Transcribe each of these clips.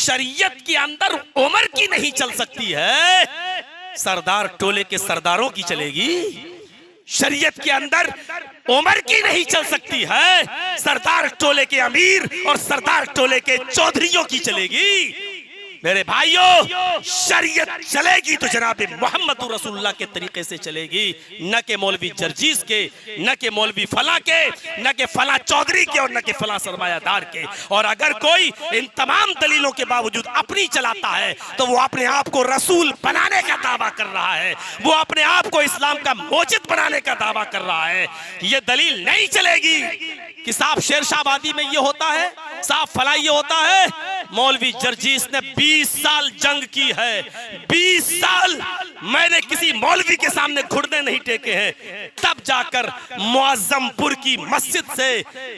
शरीयत के अंदर उमर की नहीं चल सकती है, सरदार टोले के सरदारों की चलेगी। शरीयत के अंदर उमर की नहीं चल सकती है, सरदार टोले के अमीर और सरदार टोले के चौधरियों की चलेगी। मेरे भाइयों, शरीयत चलेगी तो जनाब मोहम्मद रसूलुल्लाह के तरीके से चलेगी, न के मौलवी जर्जीस के, न के मौलवी फला के, न के फला चौधरी के और न के फला सरमायादार के। और अगर कोई इन तमाम दलीलों के बावजूद अपनी चलाता है तो वो अपने आप को रसूल बनाने का दावा कर रहा है, वो अपने आप को इस्लाम का मोजिद बनाने का दावा कर रहा है। ये दलील नहीं चलेगी कि साहब शेरशाहबादी में ये होता है, साहब फला ये होता है। मौलवी जर्जीस ने 20 साल जंग की है, 20 साल मैंने किसी मौलवी के सामने घुटने नहीं टेके हैं। तब जाकर मुअज्जमपुर की मस्जिद से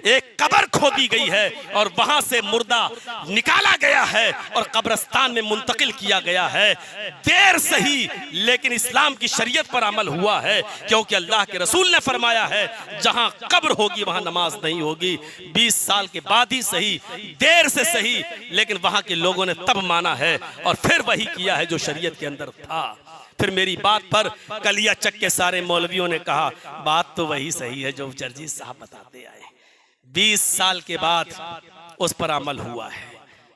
एक कब्र खोदी गई है और वहां से मुर्दा निकाला गया है और कब्रिस्तान में मुंतकिल किया गया है। देर सही लेकिन इस्लाम की शरीयत पर अमल हुआ है, क्योंकि अल्लाह के रसूल ने फरमाया है जहां कब्र होगी वहां नमाज नहीं होगी। 20 साल के बाद ही सही, देर से सही, लेकिन वहां के लोगों ने तब माना है और फिर वही किया है जो शरीयत के अंदर था। फिर मेरी बात पर कलिया चक के सारे मौलवियों ने कहा बात तो वही सही है जो जर्जीस साहब बताते आए। 20 साल के बाद उस पर अमल हुआ है।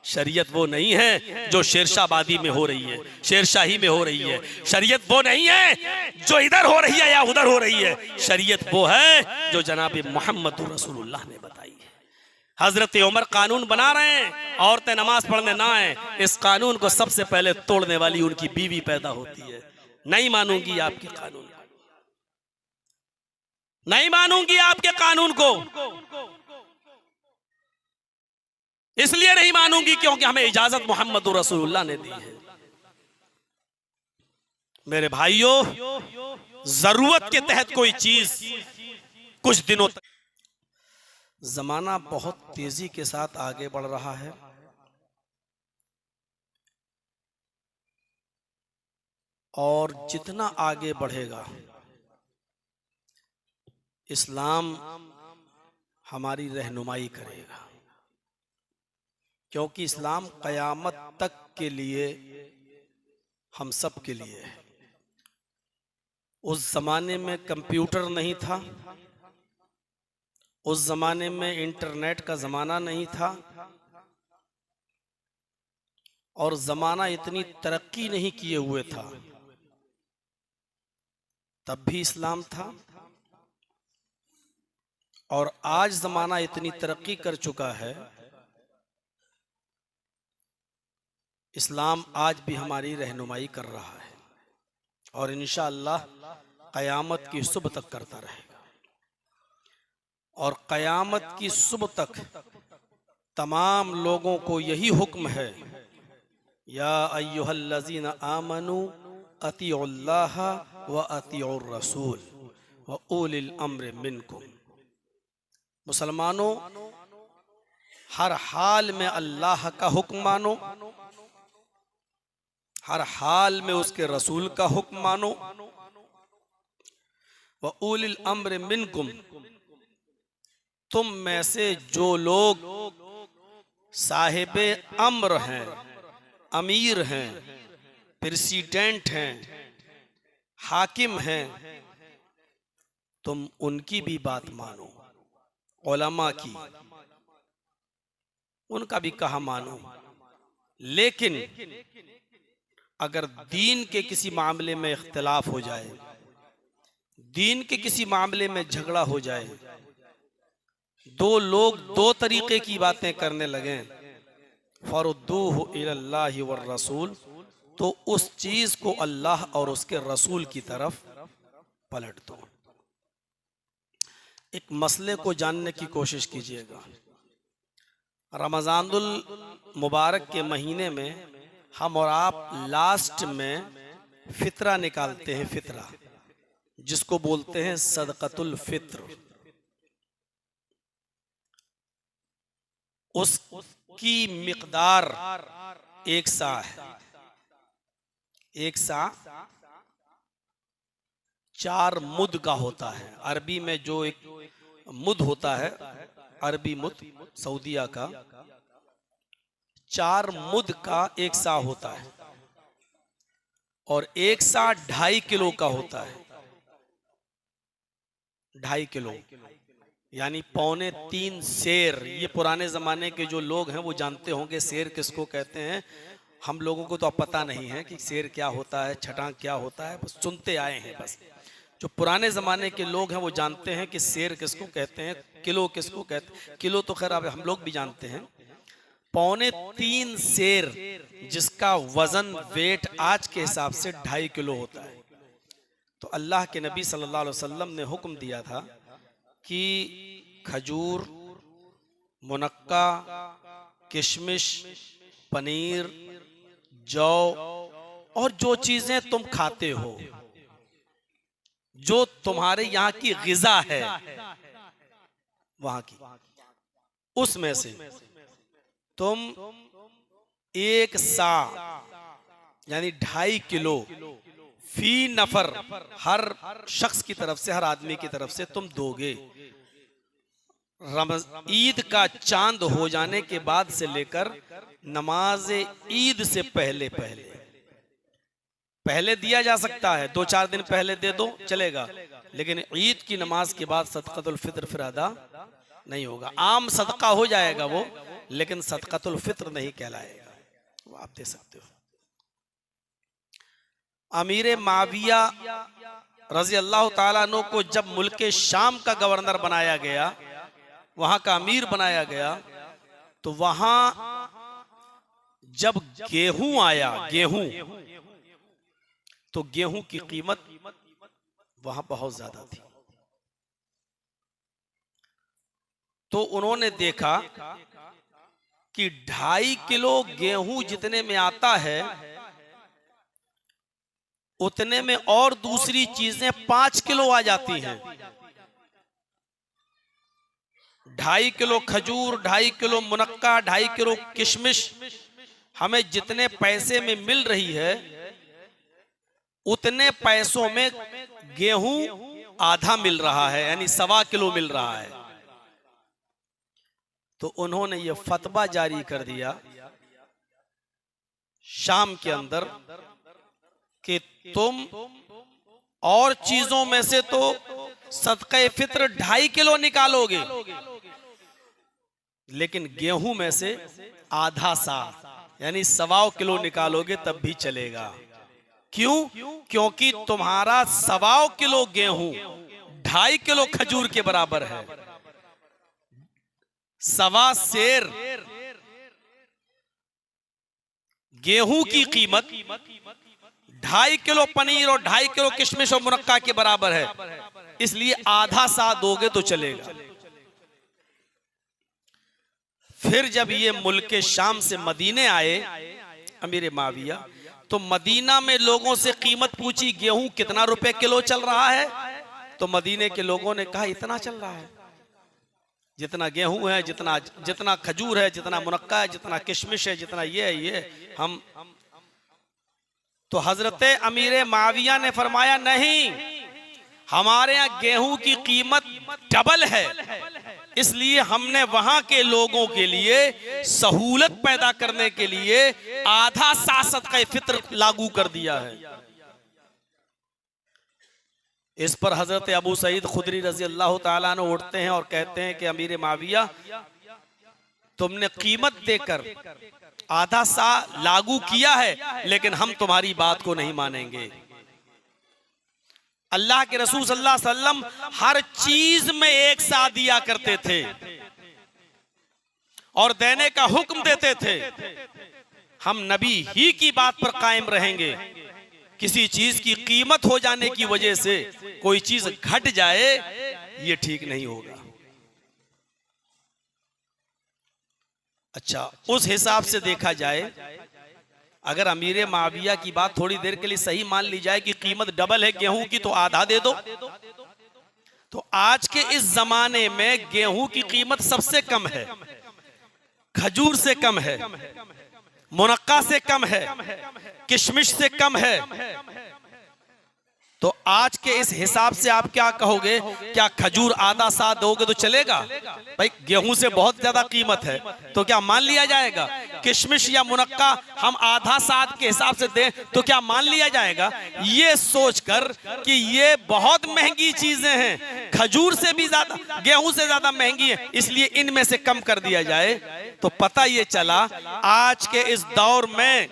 शरीयत वो नहीं है जो शेरशाहबादी में हो रही है, शेरशाही में हो रही है। शरीयत वो नहीं है जो इधर हो रही है या उधर हो रही है। शरीयत वो है जो जनाब मोहम्मद रसूलुल्लाह ने बताई है। हजरत उमर कानून बना रहे हैं, औरतें नमाज पढ़ने ना आए, इस कानून को सबसे पहले तोड़ने वाली उनकी बीवी पैदा होती है। नहीं मानूंगी आपके कानून को, नहीं मानूंगी आपके कानून को। इसलिए नहीं मानूंगी क्योंकि हमें इजाजत मोहम्मद रसूलुल्लाह ने दी है। मेरे भाइयों, जरूरत के तहत कोई चीज कुछ दिनों तक, जमाना बहुत तेजी के साथ आगे बढ़ रहा है और जितना आगे बढ़ेगा इस्लाम हमारी रहनुमाई करेगा, क्योंकि इस्लाम क़यामत तक के लिए हम सब के लिए है। उस जमाने में कंप्यूटर नहीं था, उस जमाने में इंटरनेट का जमाना नहीं था और जमाना इतनी तरक्की नहीं किए हुए था, तब भी इस्लाम था। और आज जमाना इतनी तरक्की कर चुका है, इस्लाम आज भी हमारी रहनुमाई कर रहा है और इंशाअल्लाह क़यामत की सुबह तक करता रहेगा। और क़यामत की सुबह तक तमाम लोगों को यही हुक्म है, या अय्युहल्लज़ीना आमनू अतीउल्लाह व अतीउर रसूल व उलिल अम्र मिनकुम। मुसलमानों, हर हाल में अल्लाह का हुक्म मानो, हर हाल में उसके रसूल का हुक्म मानो। व उलिल अम्र मिनकुम, तुम में से जो लोग साहिबे अम्र हैं, अमीर हैं, प्रेसिडेंट हैं, हाकिम हैं, तुम उनकी भी बात मानो, उलमा की, उनका भी कहा मानो। लेकिन अगर दीन के किसी मामले में इख्तिलाफ हो जाए, दीन के किसी मामले में झगड़ा हो जाए, दो लोग दो तरीके की बातें करने लगे, फरुद्दूहु इलल्लाहि वर रसूल, तो उस चीज को अल्लाह और उसके रसूल की तरफ पलट दो। एक मसले को जानने की कोशिश कीजिएगा। रमजानुल मुबारक के महीने में हम और आप लास्ट में फितरा निकालते हैं, फितरा जिसको बोलते हैं सदक़तुल फित्र। उसकी मिक़दार एक सा है, एक सा 4 मुद का होता है। अरबी में जो एक मुद होता है, अरबी मुद सऊदिया का 4 मुद का 1 सा होता है और 1 सा 2.5 किलो का होता है। 2.5 किलो यानी 2.25 सेर। ये पुराने जमाने के जो लोग हैं वो जानते होंगे सेर किसको कहते हैं। हम लोगों को तो अब पता नहीं है कि शेर क्या होता है, छटांग क्या होता है, बस सुनते आए हैं। बस जो पुराने ज़माने के लोग हैं वो जानते हैं कि शेर किसको कहते हैं, किलो किसको कहते हैं। किलो तो खैर अब हम लोग भी जानते हैं। 2.25 शेर जिसका वजन वेट आज के हिसाब से 2.5 किलो होता है। तो अल्लाह के नबी सल्लल्लाहु अलैहि वसल्लम ने हुक्म दिया था कि खजूर, मुनक्का, किशमिश, पनीर, जौ और जो चीजें तुम खाते हो, जो तुम्हारे यहाँ की ग़िज़ा है वहां की, उसमें से तुम 1 सा यानी 2.5 किलो फी नफर, हर शख्स की तरफ से, हर आदमी की तरफ से तुम दोगे। ईद का चांद हो जाने के बाद से लेकर नमाज ईद से पहले दिया जा सकता है। 2-4 दिन पहले दे दो चलेगा, लेकिन ईद की नमाज के बाद सदक़तुल फ़ित्र फिर अदा नहीं होगा। आम सदका हो जाएगा वो, लेकिन सदक़तुल फ़ित्र नहीं कहलाएगा। वो आप दे सकते हो। अमीर माविया रज़ी अल्लाह ताला अन्हु को जब मुल्क शाम का गवर्नर बनाया गया, वहां का अमीर बनाया गया, तो वहां जब गेहूं आया, तो गेहूं की कीमत वहां बहुत ज्यादा थी। तो उन्होंने देखा कि 2.5 किलो गेहूं जितने में आता है उतने में और दूसरी चीजें 5 किलो आ जाती हैं। 2.5 किलो खजूर, 2.5 किलो मुनक्का, 2.5 किलो किशमिश हमें जितने पैसे में मिल रही है, उतने पैसों में गेहूं आधा मिल रहा है, यानी 1.25 किलो मिल रहा है। तो उन्होंने ये फतवा जारी कर दिया शाम के अंदर कि तुम और चीजों में से तो सदक़े फ़ित्र 2.5 किलो निकालोगे, लेकिन गेहूं में से आधा सा यानी 1.25 किलो निकालोगे तब भी चलेगा। क्यों? क्योंकि तुम्हारा 1.25 किलो गेहूं 2.5 किलो खजूर के बराबर है। 1.25 सेर गेहूं की कीमत 2.5 किलो पनीर और 2.5 किलो किशमिश और मुनक्का के बराबर है, इसलिए आधा सा दोगे तो चलेगा। फिर जब ये मुल्क शाम से मदीने आए अमीर माविया, तो मदीना में लोगों से कीमत पूछी, गेहूं कितना रुपए किलो चल रहा है? तो मदीने के लोगों ने कहा इतना चल रहा है, जितना गेहूं है, जितना खजूर है, जितना मुनक्का है, जितना किशमिश है, जितना ये है, ये हम। तो हजरत अमीर माविया ने फरमाया नहीं, हमारे यहाँ गेहूं की कीमत डबल है, इसलिए हमने वहां के लोगों के लिए सहूलत पैदा करने के लिए आधा सा सदक़े फ़ित्र लागू कर दिया है। इस पर हजरत अबू सईद खुदरी रज़ी अल्लाह ताला अन्हु उठते हैं और कहते हैं कि अमीर माविया, तुमने कीमत देकर आधा सा लागू किया है, लेकिन हम तुम्हारी बात को नहीं मानेंगे। अल्लाह के रसूल सल्लल्लाहु अलैहि वसल्लम हर चीज में 1 सा दिया करते थे और देने का हुक्म देते थे। हम नबी ही की बात पर कायम रहेंगे। किसी चीज की कीमत हो जाने की वजह से कोई चीज घट जाए, ये ठीक नहीं होगा। अच्छा, उस हिसाब से देखा जाए, अगर अमीर माविया की बात थोड़ी देर के लिए सही मान ली जाए कि कीमत डबल है गेहूं की, तो आधा दे दो। तो आज के इस जमाने में गेहूं की कीमत सबसे कम है, खजूर से कम है, मुनक्का से कम है, किशमिश से कम है, तो आज के इस हिसाब से आप क्या कहोगे, क्या खजूर आधा सा दोगे तो चलेगा? भाई गेहूं से बहुत ज्यादा कीमत है, तो क्या मान लिया जाएगा? किशमिश या मुनक्का हम आधा साथ के हिसाब से दें तो क्या मान लिया जाएगा? ये सोचकर कि ये बहुत महंगी चीजें हैं, खजूर से भी ज्यादा, गेहूं से ज्यादा महंगी है, इसलिए इनमें से कम कर दिया जाए, तो पता ये चला आज के इस दौर में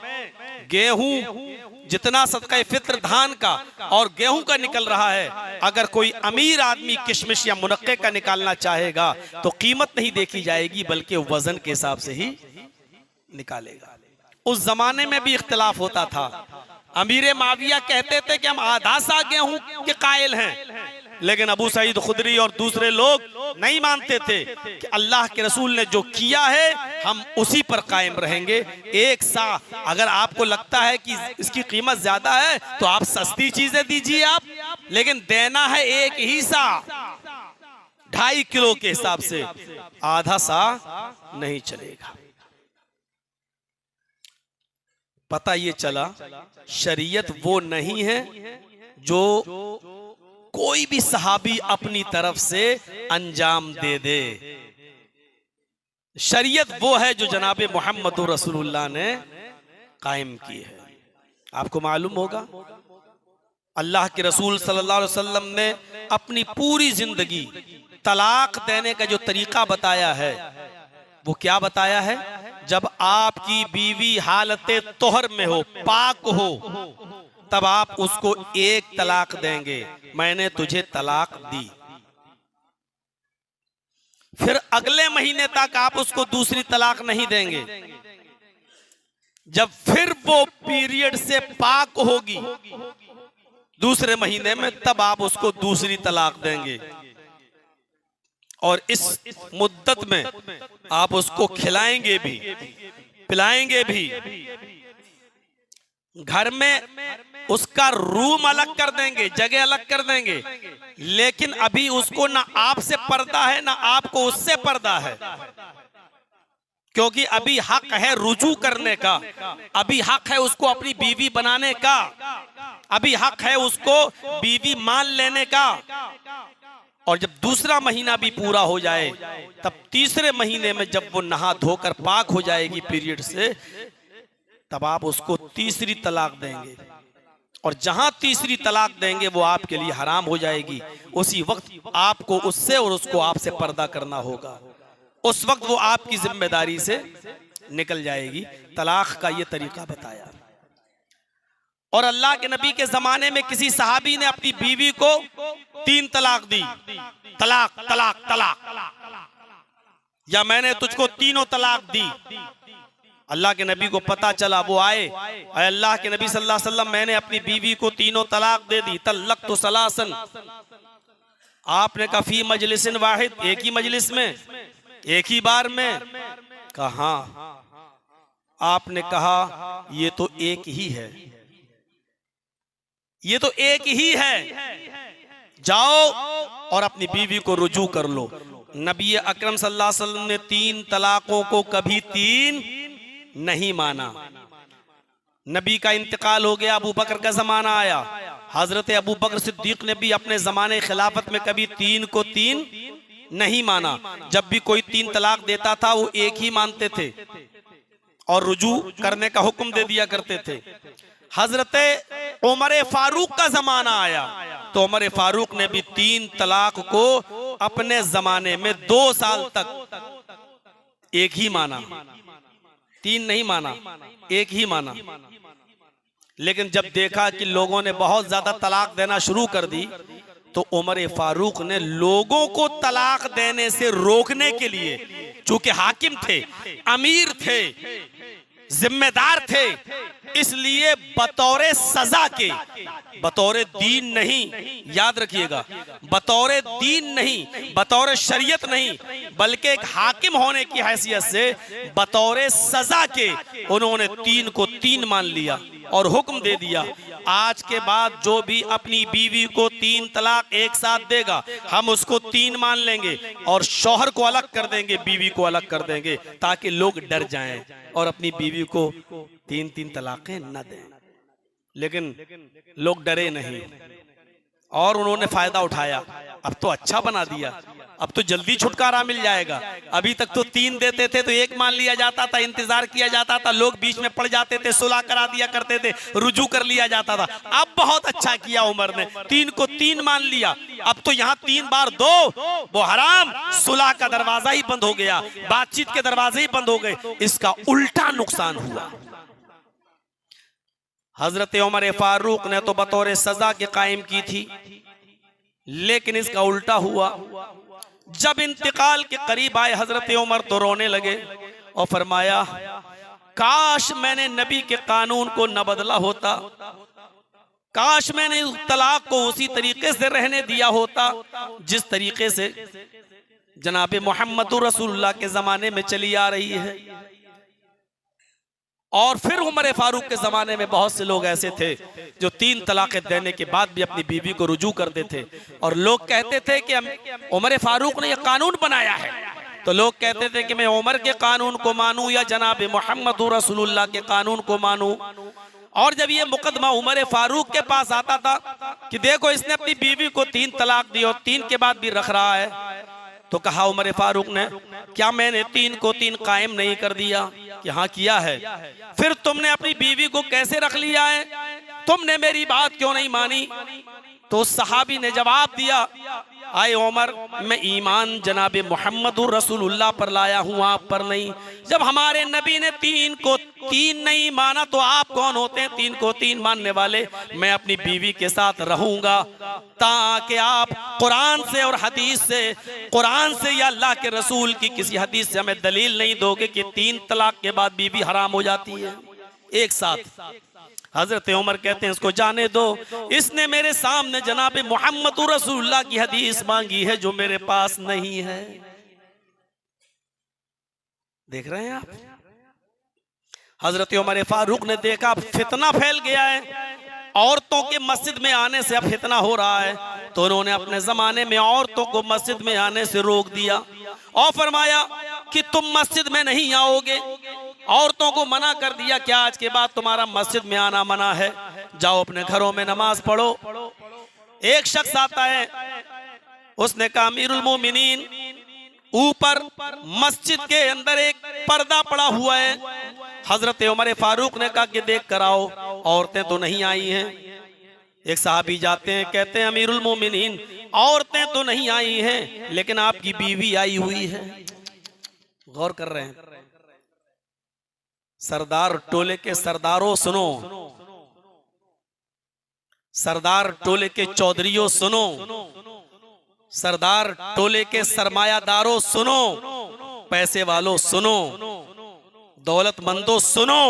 गेहूं जितना सदका फित्र धान का और गेहूं का निकल रहा है, अगर कोई अमीर आदमी किशमिश या मुनक्के का निकालना चाहेगा तो कीमत नहीं देखी जाएगी बल्कि वजन के हिसाब से ही निकालेगा। उस जमाने में भी इख्तिलाफ होता था। अमीर माविया कहते थे कि हम आधा सा गेहूं के कायल हैं, लेकिन अबू सईद खुदरी और दूसरे लोग नहीं मानते थे कि अल्लाह के रसूल ने जो किया है हम उसी पर कायम रहेंगे। एक सा अगर आपको लगता है कि इसकी कीमत ज्यादा है तो आप सस्ती चीजें दीजिए आप, लेकिन देना है एक ही सा 2.5 किलो के हिसाब से, आधा सा नहीं चलेगा। पता ये चला शरीयत वो नहीं है जो कोई भी सहाबी अपनी तरफ से अंजाम दे दे। शरीयत वो है जो जनाब मोहम्मद रसूलुल्लाह ने कायम की है। आपको मालूम होगा अल्लाह के रसूल सल्लल्लाहु अलैहि वसल्लम ने अपनी पूरी जिंदगी तलाक देने का जो तरीका बताया है वो क्या बताया है? जब आपकी बीवी हालते तोहर में हो, पाक हो, तब आप उसको एक तलाक देंगे, मैंने तुझे तलाक दी। फिर अगले महीने तक आप उसको दूसरी तलाक नहीं देंगे। जब फिर वो पीरियड से पाक होगी दूसरे महीने में, तब आप उसको दूसरी तलाक देंगे। और इस मुद्दत में आप उसको खिलाएंगे भी, पिलाएंगे भी, घर में उसका रूम अलग कर देंगे, जगह अलग कर देंगे, लेकिन अभी उसको ना आपसे पर्दा है ना आपको उससे पर्दा है, क्योंकि अभी हक है रुजू करने का, अभी हक है उसको अपनी बीवी बनाने का, अभी हक है उसको बीवी मान लेने का। और जब दूसरा महीना भी पूरा हो जाए तब तीसरे महीने में जब वो नहा धोकर पाक हो जाएगी पीरियड से, तब आप उसको तीसरी तलाक देंगे। और जहां तीसरी तलाक देंगे वो आपके लिए हराम हो जाएगी। उसी वक्त आपको उससे और उसको आपसे पर्दा करना होगा, उस वक्त वो आपकी जिम्मेदारी से निकल जाएगी। तलाक का ये तरीका बताया। और अल्लाह के नबी के जमाने में किसी सहाबी ने अपनी बीवी को 3 तलाक दी, तलाक तलाक तलाक, या मैंने तुझको तीनों तलाक दी। अल्लाह के नबी को पता चला, वो आए, अल्लाह के नबी सल्लल्लाहु अलैहि वसल्लम मैंने अपनी बीवी को तीनों तलाक दे दी, तल्लक तो सलासन। आपने कहा फी मजलिसिन वाहिद, एक ही मजलिस में, एक ही बार में? कहा, आपने कहा ये तो एक ही है, ये तो एक ही है, जाओ और अपनी बीवी को रुजू कर लो। नबी अकरम सल्लल्लाहु अलैहि वसल्लम ने 3 तलाकों को कभी 3 नहीं माना। नबी का इंतकाल हो गया, अबू बकर का जमाना आया, हजरत अबू बकर सिद्दीक ने भी अपने जमाने खिलाफत में कभी 3 को 3 नहीं माना। जब भी कोई 3 तलाक देता था वो एक ही मानते थे और रुजू करने का हुक्म दे दिया करते थे। हजरत उमर फारूक का जमाना आया तो उमर फारूक ने भी 3 तलाक को अपने जमाने में 2 साल तक एक ही माना, 3 नहीं माना, एक ही माना। लेकिन जब देखा कि लोगों ने बहुत ज्यादा तलाक देना शुरू कर दी तो उमर फारूक ने लोगों को तलाक देने से रोकने के लिए, चूंकि हाकिम थे, अमीर थे, जिम्मेदार थे, इसलिए बतौरे सजा के, बतौरे दीन नहीं, याद रखिएगा, बतौरे दीन नहीं, बतौरे शरीयत नहीं, बल्कि एक हाकिम होने की हैसियत से बतौरे सजा के उन्होंने 3 को 3 मान लिया और हुक्म दे दिया, आज के बाद जो भी अपनी बीवी को 3 तलाक एक साथ देगा हम उसको 3 मान लेंगे और शौहर को अलग कर देंगे, बीवी को अलग कर देंगे, ताकि लोग डर जाएं और अपनी बीवी को 3-3 तलाकें न दें। लेकिन लोग डरे नहीं, और उन्होंने फायदा उठाया। अब तो अच्छा बना दिया, अब तो जल्दी छुटकारा मिल जाएगा। अभी तक तो 3 देते थे तो 1 मान लिया जाता था, इंतजार किया जाता था, लोग बीच में पड़ जाते थे, सुलह करा दिया करते थे, रुजू कर लिया जाता था। अब बहुत अच्छा किया उमर ने, 3 को 3 मान लिया। अब तो यहाँ 3 बार 2 वो हराम, सुलह का दरवाजा ही बंद हो गया, बातचीत के दरवाजे ही बंद हो गए। इसका उल्टा नुकसान हुआ। हजरत उमर फारूक ने तो बतौर सजा के कायम की थी, लेकिन इसका उल्टा हुआ। जब इंतकाल के करीब आए हजरत उमर तो रोने लगे और फरमाया, काश मैंने नबी के कानून को न बदला होता, काश मैंने तलाक को उसी तरीके से रहने दिया होता जिस तरीके से जनाब मोहम्मद रसूलुल्लाह के जमाने में चली आ रही है। और फिर उमर फारूक के जमाने में बहुत से लोग ऐसे थे जो 3 तलाक़ें देने के बाद भी अपनी बीवी को रुजू करते थे, और लोग कहते थे कि उमर फारूक ने यह कानून बनाया है। तो लोग कहते थे कि मैं उमर के कानून को मानूं या जनाब मोहम्मद रसूलुल्लाह के कानून को मानूं। और जब ये मुकदमा उमर फारूक के पास आता था कि देखो इसने अपनी बीवी को 3 तलाक दी और 3 के बाद भी रख रहा है, तो कहा उमर फारूक ने, क्या मैंने 3 को 3 कायम नहीं कर दिया? कि हाँ किया है। फिर तुमने अपनी बीवी को कैसे रख लिया है? तुमने मेरी बात क्यों नहीं मानी? तो उस सहाबी ने जवाब दिया, आए उमर, मैं ईमान जनाब मोहम्मद रसूलुल्लाह पर लाया हूँ, आप पर नहीं। जब हमारे नबी ने 3 को 3 नहीं माना तो आप कौन होते हैं 3 को 3 मानने वाले? मैं अपनी बीवी के साथ रहूंगा ताकि आप कुरान से और हदीस से, कुरान से या अल्लाह के रसूल की किसी हदीस से हमें दलील नहीं दोगे कि 3 तलाक के बाद बीवी हराम हो जाती है एक साथ। हजरत उमर कहते हैं इसको जाने दो, इसने मेरे सामने जनाब मोहम्मद रसूलुल्लाह की हदीस मांगी है जो मेरे पास नहीं है। देख रहे हैं आप, हजरत उमर फारूक ने देखा फितना फैल गया है, औरतों के मस्जिद में आने से अब फितना हो रहा है, तो उन्होंने अपने जमाने में औरतों को मस्जिद में आने से रोक दिया और फरमाया कि तुम मस्जिद में नहीं आओगे। औरतों को मना कर दिया कि आज के बाद तुम्हारा मस्जिद में आना मना है, जाओ अपने घरों में नमाज पढ़ो। एक शख्स आता है, उसने कहा अमीरुल मोमिनीन, ऊपर मस्जिद के अंदर एक पर्दा पड़ा हुआ है। हजरत उमर फारूक ने कहा कि देख कर आओ, औरतें तो नहीं आई हैं। एक साहबी जाते हैं, कहते हैं अमीरुल मोमिनीन, औरतें तो नहीं आई हैं लेकिन आपकी बीवी आई हुई है। गौर कर रहे हैं, सरदार टोले के सरदारों सुनो, सरदार टोले के चौधरियों सुनो, सरदार टोले के सरमायादारों सुनो, पैसे वालों सुनो, दौलतमंदों सुनो।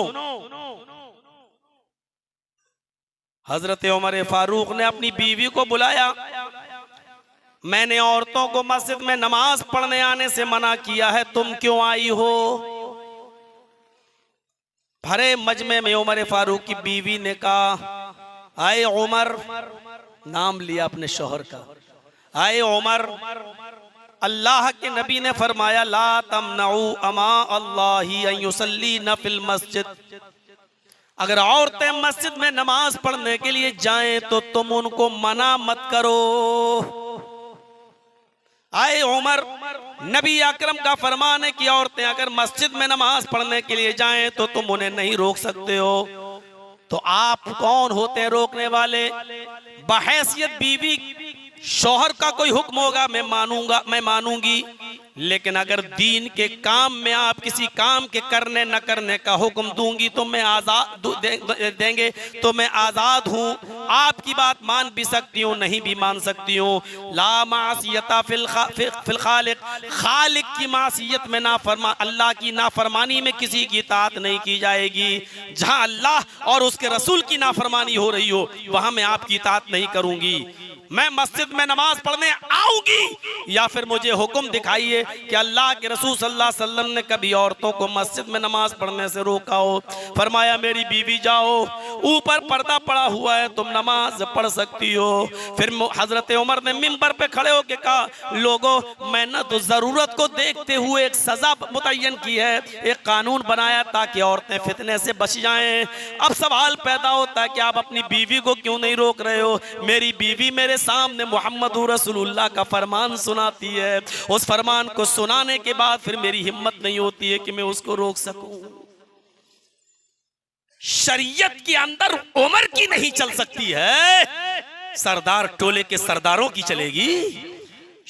हजरत उमर फारूक ने अपनी बीवी को बुलाया, मैंने औरतों को मस्जिद में नमाज पढ़ने आने से मना किया है, तुम क्यों आई हो? भरे मजमे में उमर फारूक की बीवी ने कहा, आए उमर, नाम लिया अपने शौहर का, आए उमर, अल्लाह के नबी ने फरमाया ला तमनऊ अमा अल्लाही अन युसल्लीना फिल मस्जिद, अगर औरतें मस्जिद में नमाज पढ़ने के लिए जाएं तो तुम उनको मना मत करो। आए उमर, नबी अकरम का फरमान है कि औरतें अगर मस्जिद में नमाज पढ़ने के लिए जाएं तो तुम उन्हें नहीं रोक सकते हो। तो आप कौन होते हैं रोकने वाले? बहैसियत बीवी शौहर का कोई हुक्म होगा मैं मानूंगा, मैं मानूंगी, लेकिन अगर दीन के काम में आप किसी काम के करने न करने का हुक्म दूंगी तो मैं आजाद देंगे तो मैं आजाद हूँ। आपकी बात मान भी सकती हूँ, नहीं भी मान सकती हूँ। ला मासियता फिल खालिक, खालिक की मासियत में अल्लाह की नाफरमानी में किसी की इताअत नहीं की जाएगी। जहाँ अल्लाह और उसके रसूल की नाफरमानी हो रही हो वहाँ मैं आपकी इताअत नहीं करूंगी। मैं मस्जिद में नमाज पढ़ने आऊंगी या फिर मुझे हुक्म दिखाइए कि अल्लाह के रसूल सल्लल्लाहु अलैहि वसल्लम ने कभी औरतों को मस्जिद में नमाज पढ़ने से रोका हो। फरमाया मेरी बीवी जाओ, ऊपर पर्दा पड़ा हुआ है, तुम नमाज पढ़ सकती हो। फिर हजरत उमर ने मिंबर पे खड़े होकर कहा, लोगों, मैंने तो जरूरत को देखते हुए एक सजा मुतय्यन की है, एक कानून बनाया ताकि औरतें फितने से बच जाएं। अब सवाल पैदा होता है कि आप अपनी बीवी को क्यों नहीं रोक रहे हो? मेरी बीवी मेरे मेरे सामने मोहम्मद रसूलुल्लाह का फरमान सुनाती है, उस फरमान को सुनाने के बाद फिर मेरी हिम्मत नहीं होती है कि मैं उसको रोक सकूं। शरीयत के अंदर उम्र की नहीं चल सकती है, सरदार टोले के सरदारों की चलेगी।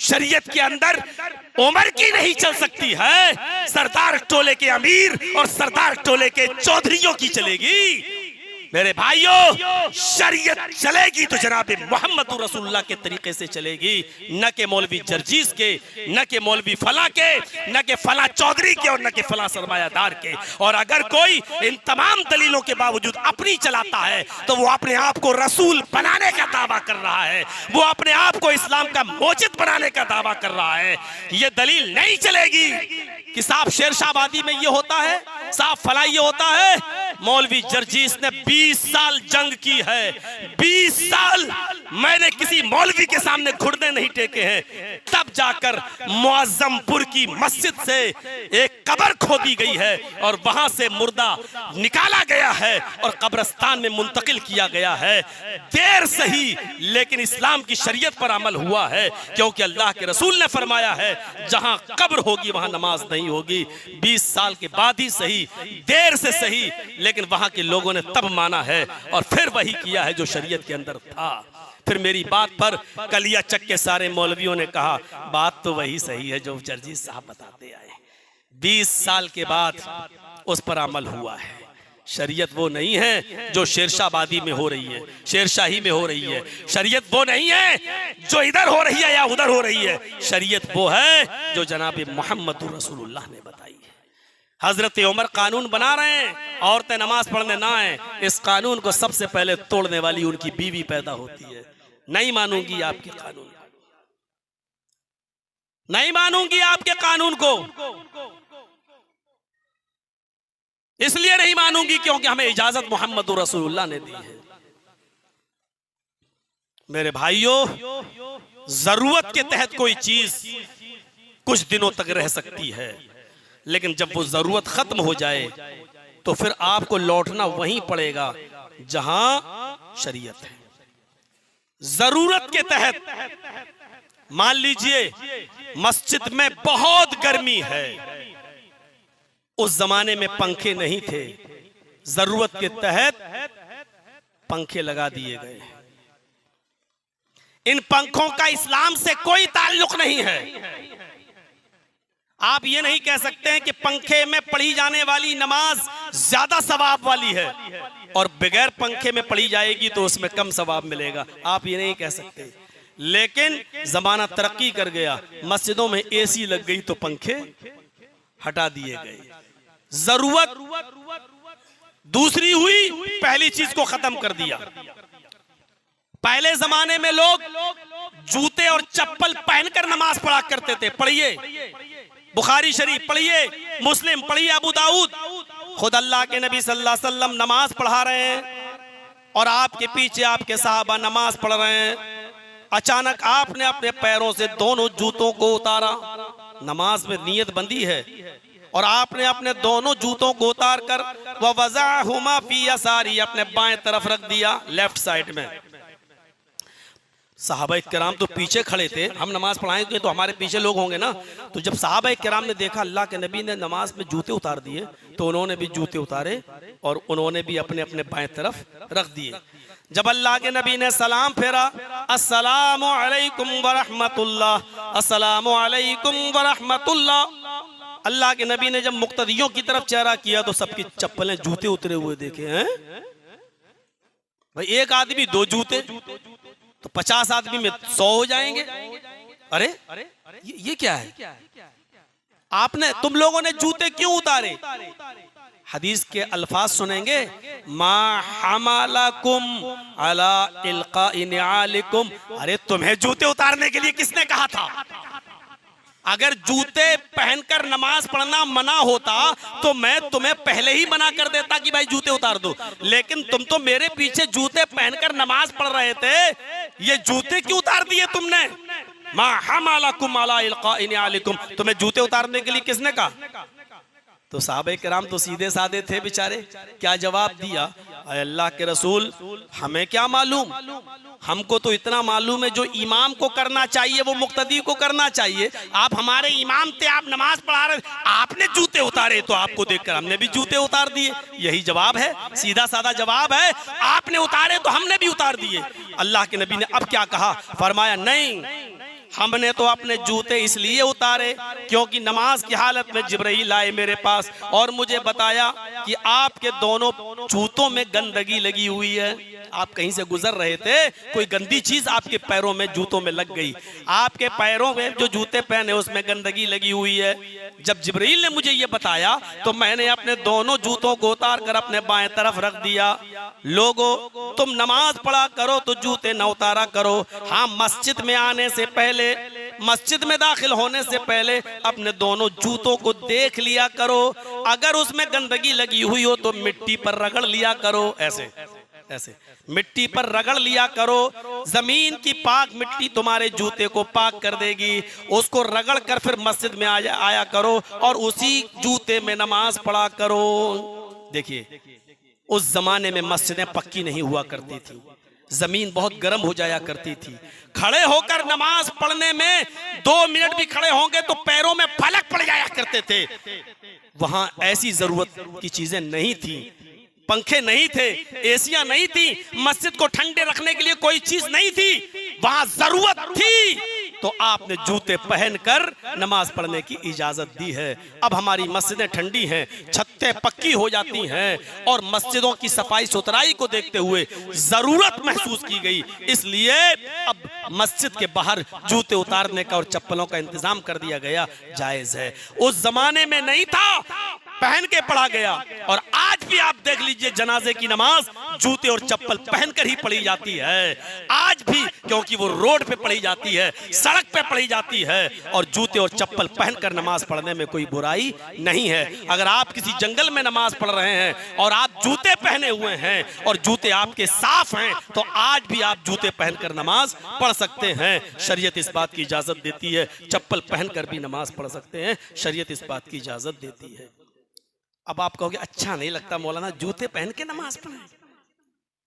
शरीयत के अंदर उम्र की नहीं चल सकती है, सरदार टोले के अमीर और सरदार टोले के चौधरियों की चलेगी। मेरे भाइयों, शरीयत चलेगी तो जनाबे मोहम्मद रसूलुल्लाह के तरीके से चलेगी, न के मौलवी जर्जीस के, न के मौलवी फला के, न के फला चौधरी के और न के फला सरमायादार के। और अगर कोई इन तमाम दलीलों के बावजूद अपनी चलाता है तो वो अपने आप को रसूल बनाने का दावा कर रहा है, वो अपने आप को इस्लाम का मोजिद बनाने का दावा कर रहा है। ये दलील नहीं चलेगी कि साहब शेरशाहबादी में ये होता है, साहब फला ये होता है। मौलवी जर्जीस ने 20 साल जंग की है, 20 साल मैंने किसी मौलवी के सामने घुटने नहीं टेके हैं, तब जाकर मुअज्जमपुर की मस्जिद से एक कब्र खोदी गई है और वहां से मुर्दा निकाला गया है और कब्रिस्तान में मुंतकिल किया गया है। देर सही लेकिन इस्लाम की शरीयत पर अमल हुआ है, क्योंकि अल्लाह के रसूल ने फरमाया है जहां कब्र होगी वहां नमाज नहीं होगी। 20 साल के बाद ही सही, देर से सही, लेकिन वहां के लोगों ने तब माना है और फिर वही किया है जो शरीयत के अंदर था। फिर मेरी बात पर कलिया चक के सारे मौलवियों ने कहा बात तो वही सही है जो जर्जीस साहब बताते आए। 20 साल के बाद उस पर अमल हुआ है। शरीयत वो नहीं है जो शेरशाहबादी में हो रही है, शेरशाही में हो रही है। शरीयत वो नहीं है जो इधर हो रही है या उधर हो रही है। शरीयत वो है जो जनाब मोहम्मद रसूलुल्लाह ने बताई है। हजरत उमर कानून बना रहे हैं, औरतें नमाज पढ़ने ना आए, इस कानून को सबसे पहले तोड़ने वाली उनकी बीवी पैदा होती है। नहीं मानूंगी आपके कानून, नहीं मानूंगी आपके कानून को। इसलिए नहीं मानूंगी क्योंकि हमें इजाजत मोहम्मद रसूलुल्लाह ने दी है। मेरे भाइयों, जरूरत के तहत कोई चीज कुछ दिनों तक रह सकती है, लेकिन जब वो जरूरत खत्म हो जाए तो फिर आपको लौटना वहीं पड़ेगा जहां शरीयत है। जरूरत के तहत मान लीजिए मस्जिद में बहुत गर्मी है, उस जमाने में पंखे नहीं थे, जरूरत के तहत पंखे लगा दिए गए। इन पंखों का इस्लाम से कोई ताल्लुक नहीं है। आप ये नहीं कह सकते हैं कि पंखे में पढ़ी जाने वाली नमाज ज्यादा सवाब वाली है और बगैर पंखे में पढ़ी जाएगी तो उसमें कम सवाब मिलेगा। आप ये नहीं कह सकते। लेकिन जमाना तरक्की कर गया, मस्जिदों में एसी लग गई तो पंखे हटा दिए गए। जरूरत दूसरी हुई, पहली चीज को खत्म कर दिया। पहले जमाने में लोग जूते और चप्पल पहनकर नमाज पढ़ा करते थे। पढ़िए बुखारी शरीफ, पढ़िए मुस्लिम, पढ़िए अबू दाऊद। खुद अल्लाह के नबी सल्लल्लाहु अलैहि वसल्लम नमाज पढ़ा रहे हैं और आपके पीछे आपके साहबा नमाज पढ़ रहे हैं। अचानक आपने अपने पैरों से दोनों जूतों को उतारा। नमाज में नियत बंदी है और आपने अपने दोनों जूतों को उतार कर वज़अहुमा फी यसारी, अपने बाएं तरफ रख दिया, लेफ्ट साइड में। सहाबा किराम तो पीछे खड़े थे, हम नमाज पढ़ाएंगे तो हमारे पीछे लोग होंगे ना। तो जब सहाबा किराम ने देखा अल्लाह के नबी ने नमाज में जूते उतार दिए तो उन्होंने भी जूते उतारे और उन्होंने भी अपने अपने बाएं तरफ रख दिए। जब अल्लाह के नबी ने सलाम फेरा, अस्सलामु अलैकुम व रहमतुल्लाह, अस्सलामु अलैकुम व रहमतुल्लाह। अल्लाह के नबी ने जब मुक्तदियों की तरफ चेहरा किया तो सबकी चप्पलें जूते उतरे हुए देखे हैं। भाई एक आदमी दो जूते तो 50 आदमी में 100 हो जाएंगे। अरे ये क्या है? आपने तुम लोगों ने जूते क्यों उतारे? हदीस के अल्फाज सुनेंगे, मा हमालकुम अला इल्काइ निआलिकुम। अरे तुम्हें जूते उतारने के लिए किसने कहा था? अगर जूते पहनकर नमाज पढ़ना मना होता तो मैं तुम्हें पहले ही मना कर देता कि भाई जूते उतार दो। लेकिन तुम तो मेरे पीछे जूते पहनकर नमाज पढ़ रहे थे, ये जूते क्यों उतार दिए तुमने? मा हमालकुम अला इल्काइ निआलिकुम, तुम्हें जूते उतारने के लिए किसने कहा? तो साहबे किराम तो सीधे साधे थे बेचारे, क्या जवाब दिया? अय अल्लाह के रसूल, हमें क्या मालूम, हमको तो इतना मालूम है जो इमाम को करना चाहिए वो मुक्तदी को करना चाहिए। आप हमारे इमाम थे, आप नमाज पढ़ा रहे, आपने जूते उतारे तो आपको देखकर हमने भी जूते उतार दिए। यही जवाब है, सीधा साधा जवाब है। आपने उतारे तो हमने भी उतार दिए। अल्लाह के नबी ने अब क्या कहा, फरमाया नहीं, हमने तो अपने जूते इसलिए उतारे क्योंकि नमाज की हालत में जिब्राइल आए मेरे पास और मुझे बताया कि आपके दोनों जूतों में गंदगी लगी हुई है। आप कहीं से गुजर रहे थे, कोई गंदी चीज आपके पैरों में, जूतों में लग गई, आपके पैरों में जो जूते पहने उसमें गंदगी लगी हुई है। जब जिब्राइल ने मुझे ये बताया तो मैंने अपने दोनों जूतों को उतार कर अपने बाएं तरफ रख दिया। लोगों, तुम नमाज पढ़ा करो तो जूते न उतारा करो। हाँ, मस्जिद में आने से पहले, मस्जिद में दाखिल होने से पहले अपने दोनों जूतों को देख लिया करो। अगर उसमें गंदगी लगी हुई हो तो मिट्टी पर रगड़ लिया करो। ऐसे ऐसे मिट्टी पर रगड़ लिया करो। जमीन की पाक मिट्टी तुम्हारे जूते को पाक कर देगी। उसको रगड़ कर फिर मस्जिद में आया करो और उसी जूते में नमाज पढ़ा करो। देखिए, उस जमाने में मस्जिदें पक्की नहीं हुआ करती थी, जमीन बहुत गर्म हो जाया करती थी। खड़े होकर नमाज पढ़ने में 2 मिनट भी खड़े होंगे तो पैरों में फलक पड़ जाया करते थे। वहां ऐसी जरूरत की चीजें नहीं थी, पंखे नहीं थे, एसियां नहीं थी, मस्जिद को ठंडे रखने के लिए कोई चीज नहीं थी। वहां जरूरत थी तो आपने जूते पहनकर नमाज पढ़ने की इजाजत दी है। अब हमारी मस्जिदें ठंडी हैं, छतें पक्की हो जाती हैं और मस्जिदों की सफाई सुथराई को देखते हुए जरूरत महसूस की गई, इसलिए अब मस्जिद के बाहर जूते उतारने का और चप्पलों का इंतजाम कर दिया गया, जायज है। उस जमाने में नहीं था, पहन के पढ़ा गया। और आज भी आप देख लीजिए, जनाजे की नमाज जूते और चप्पल पहनकर ही पढ़ी जाती है आज भी, क्योंकि वो रोड पे पढ़ी जाती है, सड़क पे पढ़ी जाती है और जूते और चप्पल पहनकर नमाज पढ़ने में कोई बुराई नहीं है। अगर आप किसी जंगल में नमाज पढ़ रहे हैं और आप जूते पहने हुए हैं और जूते आपके साफ हैं तो आज भी आप जूते पहनकर नमाज पढ़ सकते हैं। शरीयत इस बात की इजाजत देती है, चप्पल पहनकर भी नमाज पढ़ सकते हैं, शरीयत इस बात की इजाजत देती है। अब आप कहोगे अच्छा नहीं लगता मौलाना जूते पहन के नमाज पढ़ें,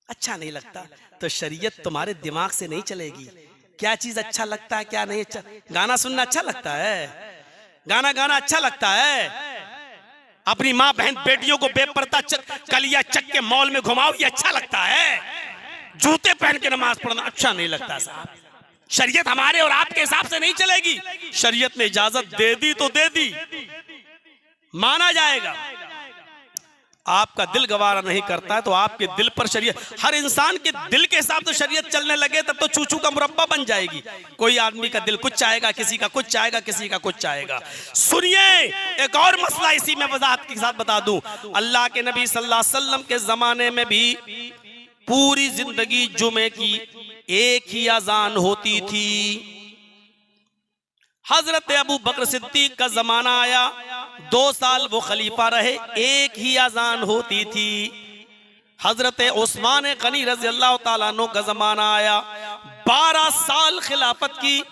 अच्छा नहीं लगता, तो शरीयत तुम्हारे दिमाग से नहीं चलेगी। क्या चीज अच्छा लगता है, क्या नहीं अच्छा? गाना सुनना अच्छा लगता है, गाना गाना अच्छा लगता है, अपनी माँ बहन बेटियों को बेपर्दा कलिया चक के मॉल में घुमाओ, ये अच्छा लगता है? जूते पहन के नमाज पढ़ना अच्छा नहीं लगता साहब। शरीयत हमारे और आपके हिसाब से नहीं चलेगी। शरीयत ने इजाजत दे दी तो दे दी, माना जाएगा। आपका दिल गवारा नहीं करता है तो आपके दिल पर शरीयत, हर इंसान के दिल के हिसाब से शरीयत चलने लगे तब तो चूचू का मुरब्बा बन जाएगी। कोई आदमी का दिल कुछ चाहेगा, किसी का कुछ चाहेगा, किसी का कुछ चाहेगा। सुनिए, एक और मसला इसी में वजाहत के साथ बता दूं। अल्लाह के नबी सल्लल्लाहु अलैहि वसल्लम के जमाने में भी पूरी जिंदगी जुमे की एक ही अजान होती थी। हजरत अबू बकर सिद्दीक का जमाना आया, 2 साल वो खलीफा रहे, एक ही अजान होती थी। हजरत उस्मान गनी रज़ी अल्लाह ताला अन्हु का जमाना आया, 12 साल खिलाफत की।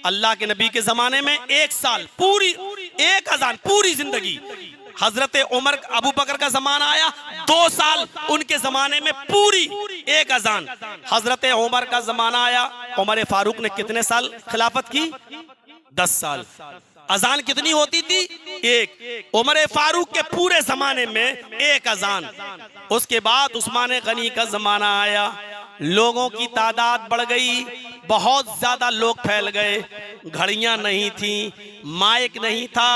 अल्लाह के नबी के जमाने में 1 साल पूरी एक अजान, पूरी जिंदगी। हजरत उमर अबू बकर का जमाना आया, 2 साल उनके जमाने में पूरी एक अजान। हजरत उमर का जमाना आया, उमर फारूक ने कितने साल खिलाफत की? 10 साल। अजान कितनी होती थी? एक। उमर फारूक के पूरे जमाने में एक अजान। उसके बाद उस्मान गनी का जमाना आया, लोगों की तादाद बढ़ गई, बहुत ज्यादा लोग फैल गए, घड़ियां नहीं थी, माइक नहीं था,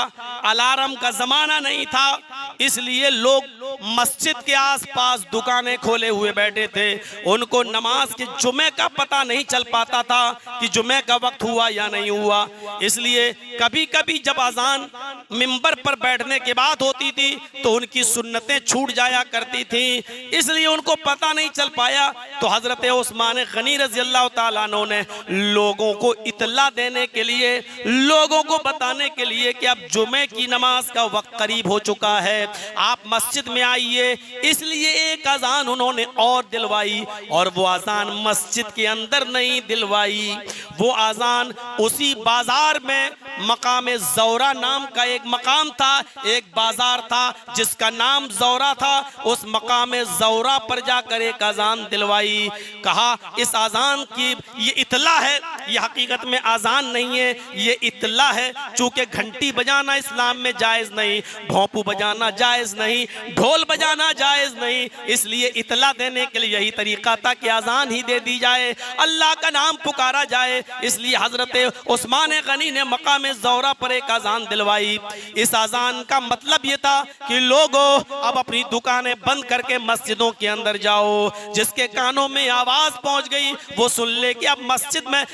अलार्म का जमाना नहीं था, इसलिए लोग मस्जिद के आसपास दुकानें खोले हुए बैठे थे। उनको नमाज के जुमे का पता नहीं चल पाता था कि जुमे का वक्त हुआ या नहीं हुआ। इसलिए कभी कभी जब अजान मिंबर पर बैठने के बाद होती थी तो उनकी सुन्नतें छूट जाया करती थी, इसलिए उनको पता नहीं चल पाया। तो हजरत उस्मान गनी रज़ी अल्लाह ताला अन्हु ने लोगों को इत्तला देने के लिए, लोगों को बताने के लिए कि अब जुमे की नमाज का वक्त करीब हो चुका है, है, आप मस्जिद में आइए। इसलिए एक अजान उन्होंने और दिलवाई, और वो अजान मस्जिद के अंदर नहीं दिलवाई, वो अजान उसी बाजार में मकाम ज़ौरा नाम का एक मकाम था, एक बाजार था जिसका नाम ज़ौरा था, उस मकाम ज़ौरा पर जाकर एक अजान दिलवाई। कहा इस अजान की ये इतला है, ये हकीकत में अजान नहीं है, ये इतला है। चूंकि घंटी बजाना इस्लाम में जायज़ नहीं, भोंपू बजाना जायज़ नहीं, ढोल बजाना जायज़ नहीं, इसलिए इतला देने के लिए यही तरीका था कि अजान ही दे दी जाए, अल्लाह का नाम पुकारा जाए। इसलिए हजरत उस्मान गनी ने मकाम ज़ौरा पर एक अजान दिलवाई। इस अजान का मतलब ये था कि लोगों अब अपनी दुकानें बंद करके मस्जिदों के अंदर जाओ, जिसके कानों में आवाज पहुंच गई वो सुन ले कि अब मस्जिद में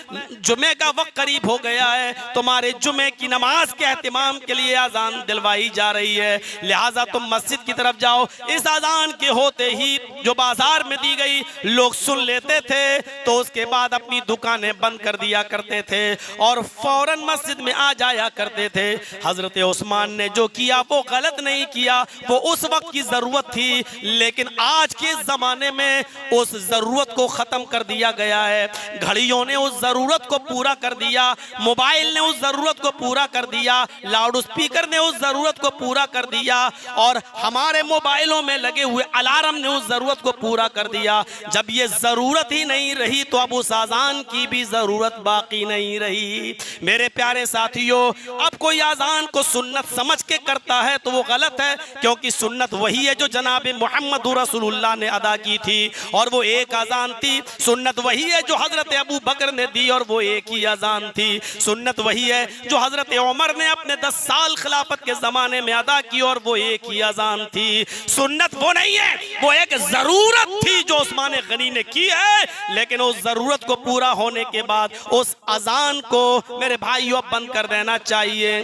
जुमे का वक्त करीब हो गया है, तुम्हारे जुमे की नमाज के एहतिमाम के लिए अजान दिलवाई जा रही है, लिहाजा तुम मस्जिद की तरफ जाओ। इस अजान के होते ही जो बाजार में दी गई लोग सुन लेते थे, तो उसके बाद अपनी दुकानें बंद कर दिया करते थे और फौरन मस्जिद में आ जाया करते थे। हजरत उस्मान ने जो किया वो गलत नहीं किया, वो उस वक्त की जरूरत थी, लेकिन आज के जमाने में उस जरूरत को खत्म कर दिया गया है। घड़ियों ने उस जरूरत को पूरा कर दिया, मोबाइल ने उस जरूरत को पूरा कर दिया, लाउड स्पीकर ने उस जरूरत को पूरा कर दिया, और हमारे मोबाइलों में लगे हुए अलार्म ने उस जरूरत को पूरा कर दिया। जब ये जरूरत ही नहीं रही तो अब उस अजान की भी जरूरत बाकी नहीं रही। मेरे प्यारे साथियों, अब कोई अजान को सुन्नत समझ के करता है तो वो गलत है, क्योंकि सुन्नत वही है जो जनाब मोहम्मद रसूलुल्लाह ने अदा की थी, और वो एक अजान थी। सुन्नत वही है जो हजरत अबू बकर ने दी, और वो एक ही अजान थी। सुन्नत वही है जो हजरत उमर ने अपने 10 साल खिलाफत के जमाने में अदा की, और वो एक ही अजान थी। सुन्नत वो नहीं है, वो एक जरूरत थी जो उस्मान गनी ने की है, लेकिन उस जरूरत को पूरा होने के बाद उस अजान को मेरे भाइयों बंद कर देना चाहिए।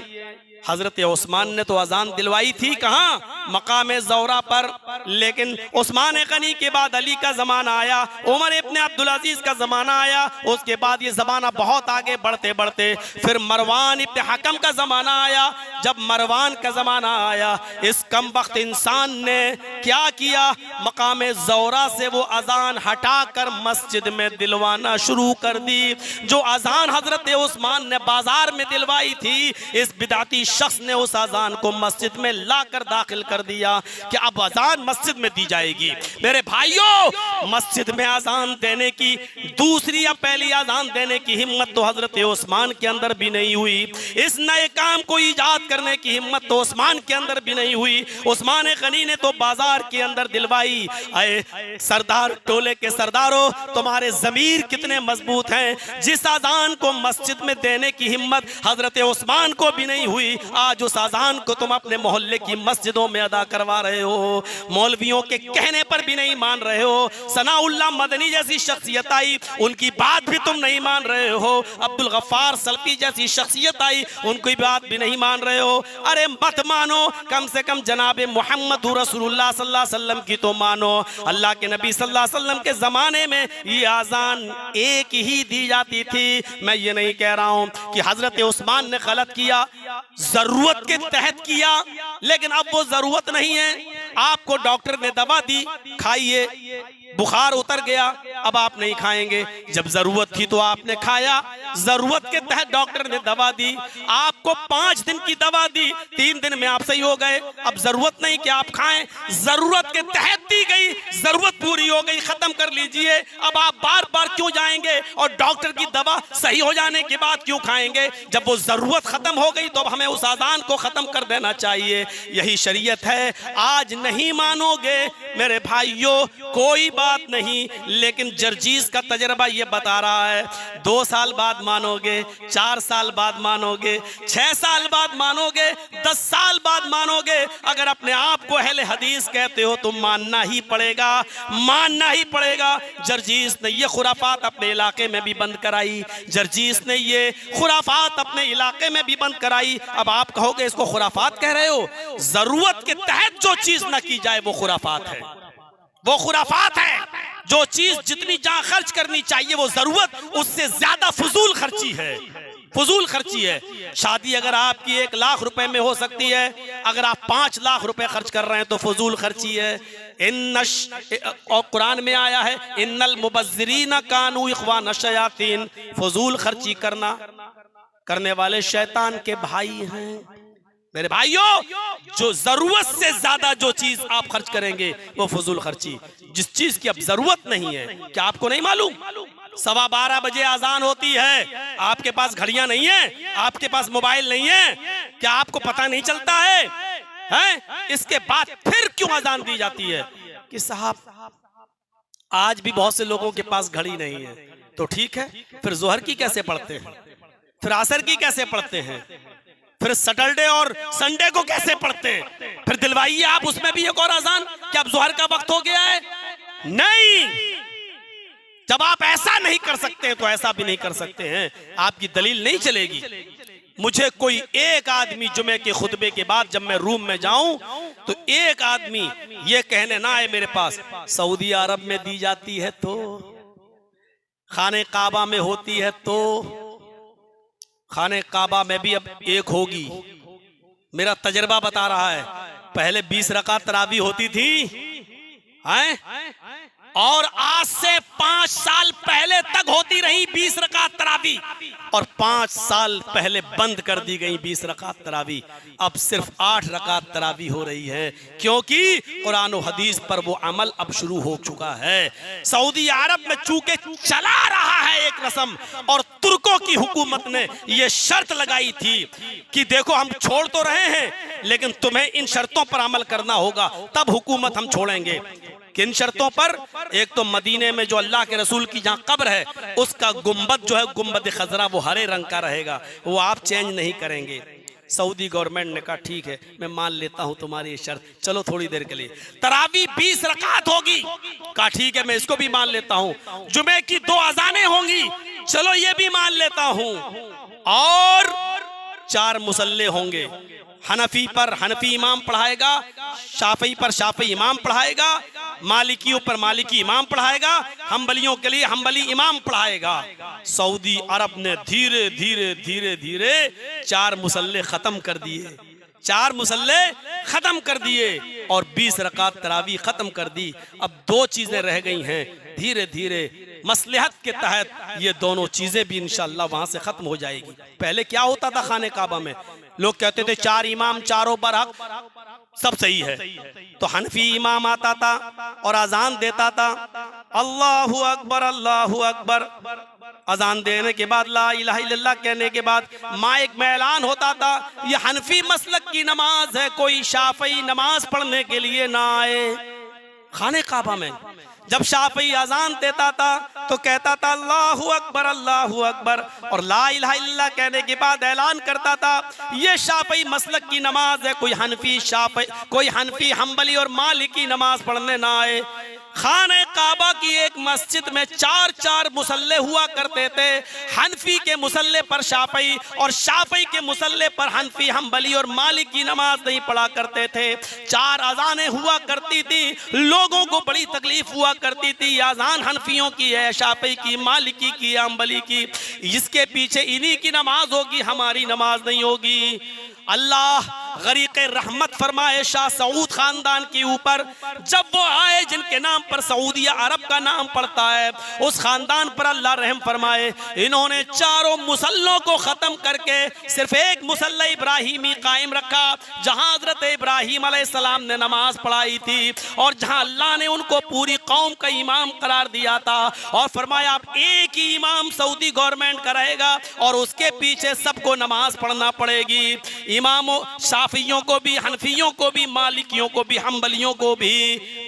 हजरत उस्मान ने तो अजान दिलवाई थी कहाँ, मकाम ज़ौरा पर, लेकिन उस्मान गनी के बाद अली का जमाना आया, उमर इब्ने अब्दुल अजीज का जमाना आया, उसके बाद ये जमाना बहुत आगे बढ़ते बढ़ते फिर मरवान इब्ने हकम का जमाना आया। जब मरवान का जमाना आया, इस कमबख्त इंसान ने क्या किया, मकाम ज़ौरा से वो अजान हटाकर मस्जिद में दिलवाना शुरू कर दी। जो अजान हजरत उस्मान ने बाजार में दिलवाई थी, इस बिदाती शख्स ने उस अजान को मस्जिद में लाकर दाखिल कर दिया कि अब अजान मस्जिद में दी जाएगी। मेरे भाइयों, मस्जिद में अजान देने की, दूसरी या पहली अजान देने की हिम्मत तो हजरत उस्मान के अंदर भी नहीं हुई। इस नए काम को ईजाद करने की हिम्मत तो उस्मान के अंदर भी नहीं हुई। उस्मान गनी ने तो बाजार के अंदर दिलवाई। अरे सरदार टोले के सरदारों, तुम्हारे जमीर कितने मजबूत हैं, जिस अजान को मस्जिद में देने की हिम्मत हजरत उस्मान को भी नहीं हुई, आज उस अजान को तुम अपने मोहल्ले की मस्जिदों में अदा करवा रहे हो। मौलवियों के कहने पर भी नहीं मान रहे हो। सनाउल्लाह मदनी जैसी शख्सियत आई, उनकी बात भी तुम नहीं मान रहे हो। अब्दुल गफ्फार सल्फी जैसी शख्सियत आई, उनकी बात भी नहीं मान रहे हो। अरे मत मानो, कम से कम जनाब मोहम्मद रसूलुल्लाह सल्लल्लाहु अलैहि वसल्लम की तो मानो। अल्लाह के नबी सल्लल्लाहु अलैहि वसल्लम के जमाने में ये अजान एक ही दी जाती थी। मैं ये नहीं कह रहा हूँ कि हजरत उस्मान ने गलत किया, जरूरत के तहत किया, लेकिन अब वो जरूरत नहीं है। आपको डॉक्टर ने दवा दी, खाइए, बुखार उतर गया, अब आप नहीं खाएंगे। जब जरूरत थी तो आपने खाया, जरूरत के तहत डॉक्टर ने दवा दी, आपको 5 दिन की दवा दी, 3 दिन में आप सही हो गए। अब जरूरत नहीं कि आप खाएं, जरूरत के तहत दी गई, जरूरत पूरी हो गई, खत्म कर लीजिए। अब आप बार बार क्यों जाएंगे और डॉक्टर की दवा सही हो जाने के बाद क्यों खाएंगे? जब वो जरूरत खत्म हो गई तो अब हमें उस अजान को खत्म कर देना चाहिए। यही शरीयत है। आज नहीं मानोगे मेरे भाइयों, कोई बात नहीं, लेकिन जर्जीस का तजर्बा ये बता रहा है, 2 साल बाद मानोगे, 4 साल बाद मानोगे, 6 साल बाद मानोगे, 10 साल बाद मानोगे। अगर अपने आप को अहले हदीस कहते हो तो मानना ही पड़ेगा, मानना ही पड़ेगा। जर्जीस ने ये खुराफात अपने इलाके में भी बंद कराई, जर्जीस ने ये खुराफात अपने इलाके में भी बंद कराई। अब आप कहोगे इसको खुराफात कह रहे हो? जरूरत के तहत जो चीज न की जाए वो खुराफात है, वो खुराफात है। जो चीज जितनी जहां खर्च करनी चाहिए वो जरूरत उससे ज्यादा फजूल खर्ची है। फजूल खर्ची है। शादी अगर आपकी 1 लाख रुपए में हो सकती है, अगर आप 5 लाख रुपए खर्च कर रहे हैं तो फजूल खर्ची है। और कुरान में आया है इन्नल मुबज्जिरीना कानू इख्वान शयातीन, फजूल खर्ची करने वाले शैतान के भाई हैं। मेरे भाइयों, जो जरूरत से ज्यादा जो चीज आप खर्च करेंगे वो फजूल खर्ची। जिस चीज की अब जरूरत नहीं है, क्या आपको नहीं मालूम 12:15 बजे अजान होती है, आपके पास घड़ियां नहीं है, आपके पास मोबाइल नहीं है, क्या आपको पता नहीं चलता है? इसके बाद फिर क्यों अजान दी जाती है कि साहब आज भी बहुत से लोगों के पास घड़ी नहीं है। तो ठीक है, फिर जोहर की कैसे पढ़ते हैं, फिर असर की कैसे पढ़ते हैं, फिर सैटरडे और संडे को कैसे पढ़ते हैं? फिर दिलवाइए आप उसमें भी एक और अजान, क्या अब जोहर का वक्त हो गया है? नहीं, जब आप ऐसा नहीं कर सकते तो ऐसा भी नहीं कर सकते हैं, आपकी दलील नहीं चलेगी। मुझे कोई एक आदमी जुमे के खुतबे के बाद जब मैं रूम में जाऊं तो एक आदमी ये कहने ना आए मेरे पास सऊदी अरब में दी जाती है तो, खाने काबा में होती है तो, खाने काबा में भी अब एक होगी। मेरा तजर्बा बता रहा है, पहले 20 रकात तरावी होती थी और आज से 5 साल पहले तक होती रही 20 रकात तरावी, और 5 साल पहले बंद कर दी गई 20 रकात तरावी। अब सिर्फ 8 रकात तरावी हो रही है, क्योंकि कुरान और हदीस पर वो अमल अब शुरू हो चुका है। सऊदी अरब में चूंकि चला रहा है एक रस्म, और तुर्कों की हुकूमत ने ये शर्त लगाई थी कि देखो हम छोड़ तो रहे हैं लेकिन तुम्हें इन शर्तों पर अमल करना होगा, तब हुकूमत हम छोड़ेंगे। किन शर्तों पर? एक तो मदीने में जो अल्लाह के रसूल की जहां कब्र है उसका गुंबद जो है गुंबद खजरा वो हरे रंग का रहेगा, वो आप चेंज नहीं करेंगे। सऊदी गवर्नमेंट ने कहा ठीक है मैं मान लेता हूं तुम्हारी शर्त, चलो थोड़ी देर के लिए तरावी 20 रकात होगी। कहा ठीक है मैं इसको भी मान लेता हूं। जुमे की 2 अजानें होंगी, चलो ये भी मान लेता हूं। और 4 मुसल्ले होंगे, हनफी पर हनफी इमाम पढ़ाएगा, शाफी पर शाफी इमाम पढ़ाएगा, मालिकियों पर मालिकी इमाम पढ़ाएगा, हम्बलियों के लिए हम्बली इमाम पढ़ाएगा। सऊदी अरब ने धीरे धीरे धीरे धीरे 4 मुसल्ले खत्म कर दिए, 4 मुसल्ले खत्म कर दिए और 20 रकात तरावी खत्म कर दी। अब 2 चीजें रह गई हैं, धीरे धीरे मसलहत के तहत ये दोनों चीजें भी इंशाअल्लाह वहां से खत्म हो जाएगी। पहले क्या होता था खाने काबा में, लोग कहते थे 4 इमाम चारों बरहक, सब सही है, तो हनफी इमाम आता था और अजान देता था, अल्लाहु अकबर अल्लाहु अकबर। अजान देने के बाद ला इलाहा इल्लल्लाह कहने के बाद माइक में ऐलान होता था ये हनफी मसलक की नमाज है, कोई शाफई नमाज पढ़ने के लिए ना आए। खाने काबा में जब शाफी अजान देता था तो कहता था अल्लाहु अकबर और ला इलाहा इल्लल्लाह कहने के बाद ऐलान करता था ये शाफी मसलक की नमाज है, कोई हनफी हम्बली और मालिकी नमाज पढ़ने ना आए। खाने काबा की एक मस्जिद में 4-4 मुसल्ले हुआ करते थे, हनफी के मुसल्ले पर शाफई और शाफई के मुसल्ले पर हनफी हम्बली और मालिकी नमाज नहीं पढ़ा करते थे। 4 अजानें हुआ करती थी, लोगों को बड़ी तकलीफ हुआ करती थी, अजान हनफियों की है, शाफई की, मालिकी की, हम्बली की, इसके पीछे इन्हीं की नमाज होगी, हमारी नमाज नहीं होगी। अल्लाह गरीक़े रहमत फरमाए शाह सऊद खानदान के ऊपर, जब वो आए जिनके नाम पर सऊदी अरब का नाम पड़ता है, उस खानदान पर अल्लाह रहम फरमाए। इन्होंने 4 मुसल्लों को खत्म करके सिर्फ एक मुसल्ला इब्राहिमी कायम रखा, जहां हजरत इब्राहिम अलैहिस्सलाम ने नमाज पढ़ाई थी और जहां अल्लाह ने उनको पूरी कौम का इमाम करार दिया था और फरमाया आप एक ही इमाम सऊदी गवर्नमेंट का रहेगा और उसके पीछे सबको नमाज पढ़ना पड़ेगी। इमामों शाफियों को भी, हनफियों को भी, मालिकियों को भी, हम्बलियों को भी।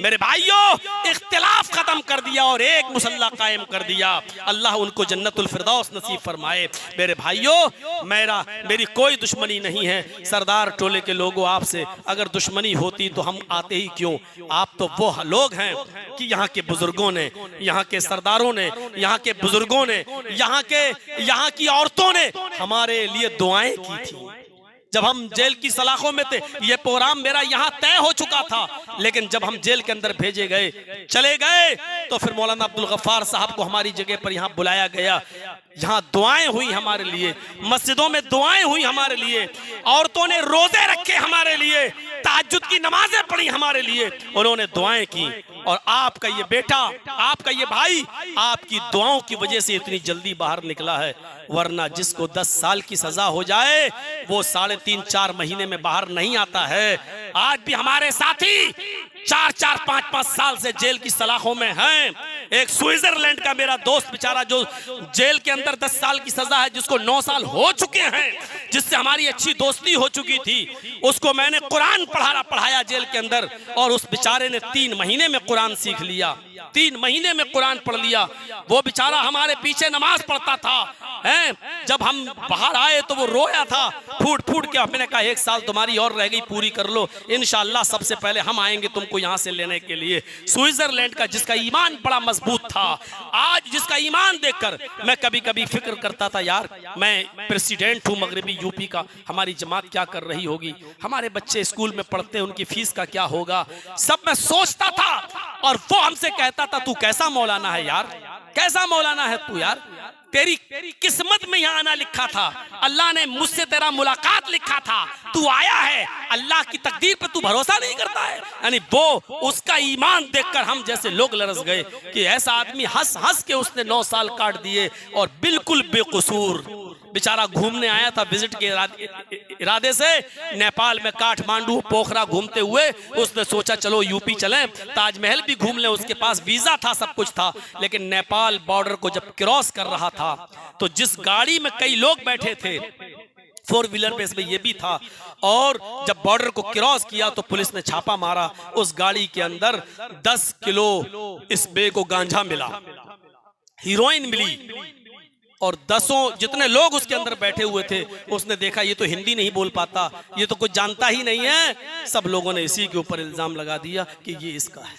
मेरे भाइयों इख्तिलाफ खत्म कर दिया और एक मुसल्ला कायम कर दिया। अल्लाह उनको जन्नतुल फिरदौस नसीब फरमाए। मेरे भाइयों मेरी कोई दुश्मनी नहीं है सरदार टोले के लोगों आपसे, अगर दुश्मनी होती तो हम आते ही क्यों। आप तो वो लोग हैं कि यहाँ के बुजुर्गों ने, यहाँ के सरदारों ने, यहाँ के बुजुर्गों ने, यहाँ की औरतों ने हमारे लिए दुआएं की थी। जब हम जेल की सलाखों में थे ये प्रोग्राम मेरा यहाँ तय हो चुका था, लेकिन जब हम जेल के अंदर भेजे गए, चले गए, तो फिर मौलाना अब्दुल गफ्फार साहब को हमारी जगह पर यहाँ बुलाया गया। यहाँ दुआएं हुई हमारे लिए, मस्जिदों में दुआएं हुई हमारे लिए, औरतों ने रोजे रखे हमारे लिए, तहज्जुद की नमाजें पढ़ी हमारे लिए, उन्होंने दुआएं की। और आपका ये बेटा, आपका ये भाई, आपकी दुआओं की वजह से इतनी जल्दी बाहर निकला है, वरना जिसको 10 साल की सजा हो जाए वो 3.5-4 महीने में बाहर नहीं आता है। आज भी हमारे साथी 4-4, 5-5 साल से जेल की सलाखों में हैं। एक स्विट्जरलैंड का मेरा दोस्त बेचारा जो जेल के अंदर 10 साल की सजा है, जिसको 9 साल हो चुके हैं, जिससे हमारी अच्छी दोस्ती हो चुकी थी, उसको मैंने कुरान पढ़ाया जेल के अंदर, और उस बेचारे ने 3 महीने में कुरान सीख लिया, 3 महीने में कुरान पढ़ लिया। वो बेचारा हमारे पीछे नमाज पढ़ता था, हैं? जब हम बाहर आए तो वो रोया था, फूट फूट के। हमने कहा 1 साल तुम्हारी और रह गई, पूरी कर लो, इंशाअल्लाह सबसे पहले हम आएंगे तुमको यहाँ से लेने के लिए। स्विट्जरलैंड का जिसका ईमान बड़ा मजबूत था, आज जिसका ईमान देखकर मैं कभी कभी फिक्र करता था, यार मैं प्रेसिडेंट हूँ मगरबी यूपी का, हमारी जमात क्या कर रही होगी, हमारे बच्चे स्कूल में पढ़ते हैं, उनकी फीस का क्या होगा, सब मैं सोचता था। और वो हमसे कहता था, तू कैसा मौलाना है यार, कैसा मौलाना है तू यार, तेरी किस्मत में यहाँ आना लिखा था, अल्लाह ने मुझसे तेरा मुलाकात लिखा था, तू आया है, अल्लाह की तकदीर पे तू भरोसा नहीं करता है। यानी वो उसका ईमान देखकर हम जैसे लोग लरस गए कि ऐसा आदमी हंस हंस के उसने 9 साल काट दिए, और बिल्कुल बेकसूर बेचारा घूमने आया था विजिट के इरादे से, नेपाल में काठमांडू पोखरा घूमते हुए उसने सोचा चलो यूपी चलें, ताजमहल भी घूम लें, उसके पास वीजा था, सब कुछ था। लेकिन नेपाल बॉर्डर को जब क्रॉस कर रहा था तो जिस गाड़ी में कई लोग बैठे थे, 4 व्हीलर पे इसमें ये भी था, और जब बॉर्डर को क्रॉस किया तो पुलिस ने छापा मारा, उस गाड़ी के अंदर 10 किलो इस बे को गांजा मिला, हीरोइन मिली, और 10 जितने लोग उसके अंदर बैठे हुए थे, उसने देखा ये तो हिंदी नहीं बोल पाता, ये तो कुछ जानता ही नहीं है। सब लोगों ने इसी के ऊपर इल्जाम लगा दिया कि ये इसका है,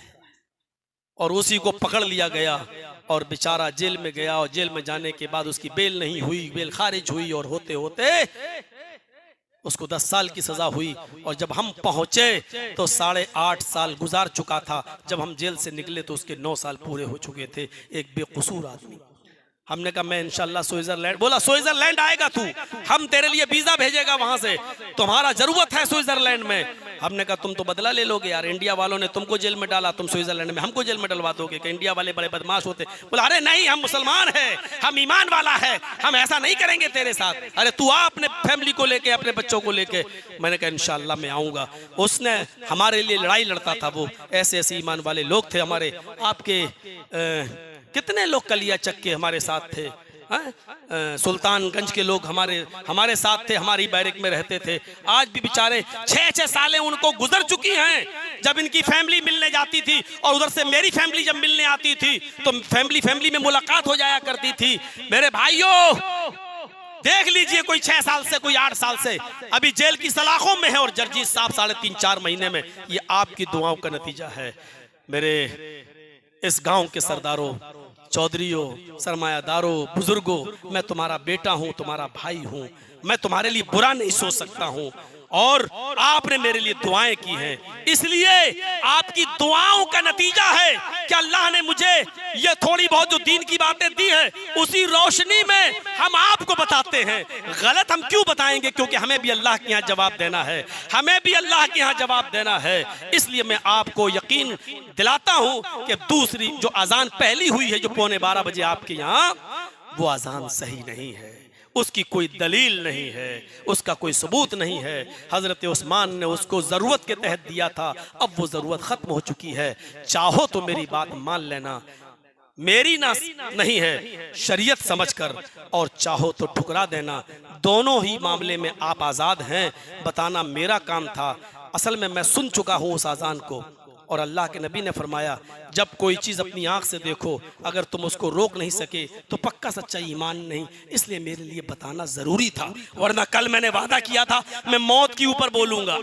और उसी को पकड़ लिया गया और बेचारा जेल में गया। और जेल में जाने के बाद उसकी बेल नहीं हुई, बेल खारिज हुई, और होते होते उसको 10 साल की सजा हुई। और जब हम पहुंचे तो 8.5 साल गुजार चुका था। जब हम जेल से निकले तो उसके 9 साल पूरे हो चुके थे। एक बेकसूर आदमी। हमने कहा मैं इंशाल्लाह स्विट्जरलैंड, बोला स्विट्जरलैंड आएगा तू, हम तेरे लिए वीजा भेजेगा वहां से, तुम्हारा जरूरत है स्विट्जरलैंड में। हमने कहा तुम तो बदला ले लोगे यार, इंडिया वालों ने तुमको जेल में डाला, तुम स्विट्जरलैंड में हमको जेल में डलवा दोगे कि इंडिया वाले बड़े बदमाश होते। बोला अरे नहीं, हम मुसलमान हैं, हम ईमान वाला है, हम ऐसा नहीं करेंगे तेरे साथ, अरे तू आ अपने फैमिली को लेके, अपने बच्चों को लेके। मैंने कहा इंशाल्लाह मैं आऊंगा। उसने हमारे लिए लड़ाई लड़ता था, वो ऐसे ऐसे ईमान वाले लोग थे हमारे। आपके कितने लोग कलिया चक के हमारे साथ थे, सुल्तानगंज के लोग हमारे साथ थे, हमारी बैरक में रहते थे। आज भी बेचारे 6-6 सालें उनको गुजर चुकी हैं। जब इनकी फैमिली मिलने जाती थी और उधर से मेरी फैमिली जब मिलने आती थी तो फैमिली में मुलाकात हो जाया करती थी। मेरे भाइयों देख लीजिए, कोई 6 साल से, कोई 8 साल से अभी जेल की सलाखों में है, और जर्जी साहब 3.5-4 महीने में। ये आपकी दुआओं का नतीजा है। मेरे इस गांव के सरदारों, चौधरियों, सरमायादारों, बुजुर्गों, मैं तुम्हारा बेटा हूं, तुम्हारा भाई हूं, मैं तुम्हारे लिए बुरा नहीं सोच सकता हूं, और आपने मेरे लिए दुआएं की हैं, इसलिए आपकी दुआओं का नतीजा है कि अल्लाह ने मुझे ये थोड़ी बहुत जो दीन की बातें दी हैं, उसी रोशनी में हम आपको बताते हैं। गलत हम क्यों बताएंगे, क्योंकि हमें भी अल्लाह के यहाँ जवाब देना है, हमें भी अल्लाह के यहाँ जवाब देना है। इसलिए मैं आपको यकीन दिलाता हूँ कि दूसरी जो अजान पहली हुई है, जो 11:15 बजे आपके यहाँ, वो अजान सही नहीं है, उसकी कोई दलील नहीं है, उसका कोई सबूत नहीं है। हजरत उस्मान ने उसको जरूरत के तहत दिया था, अब वो जरूरत खत्म हो चुकी है। चाहो तो मेरी बात मान लेना, मेरी ना नहीं है, शरीयत समझकर, और चाहो तो ठुकरा देना। दोनों ही मामले में आप आज़ाद हैं। बताना मेरा काम था। असल में मैं सुन चुका हूँ उस अजान को, और अल्लाह के नबी ने फरमाया जब कोई चीज़ अपनी आँख से देखो, अगर तुम उसको रोक नहीं सके तो पक्का सच्चा ईमान नहीं। इसलिए मेरे लिए बताना ज़रूरी था, वरना कल मैंने वादा किया था मैं मौत के ऊपर बोलूँगा,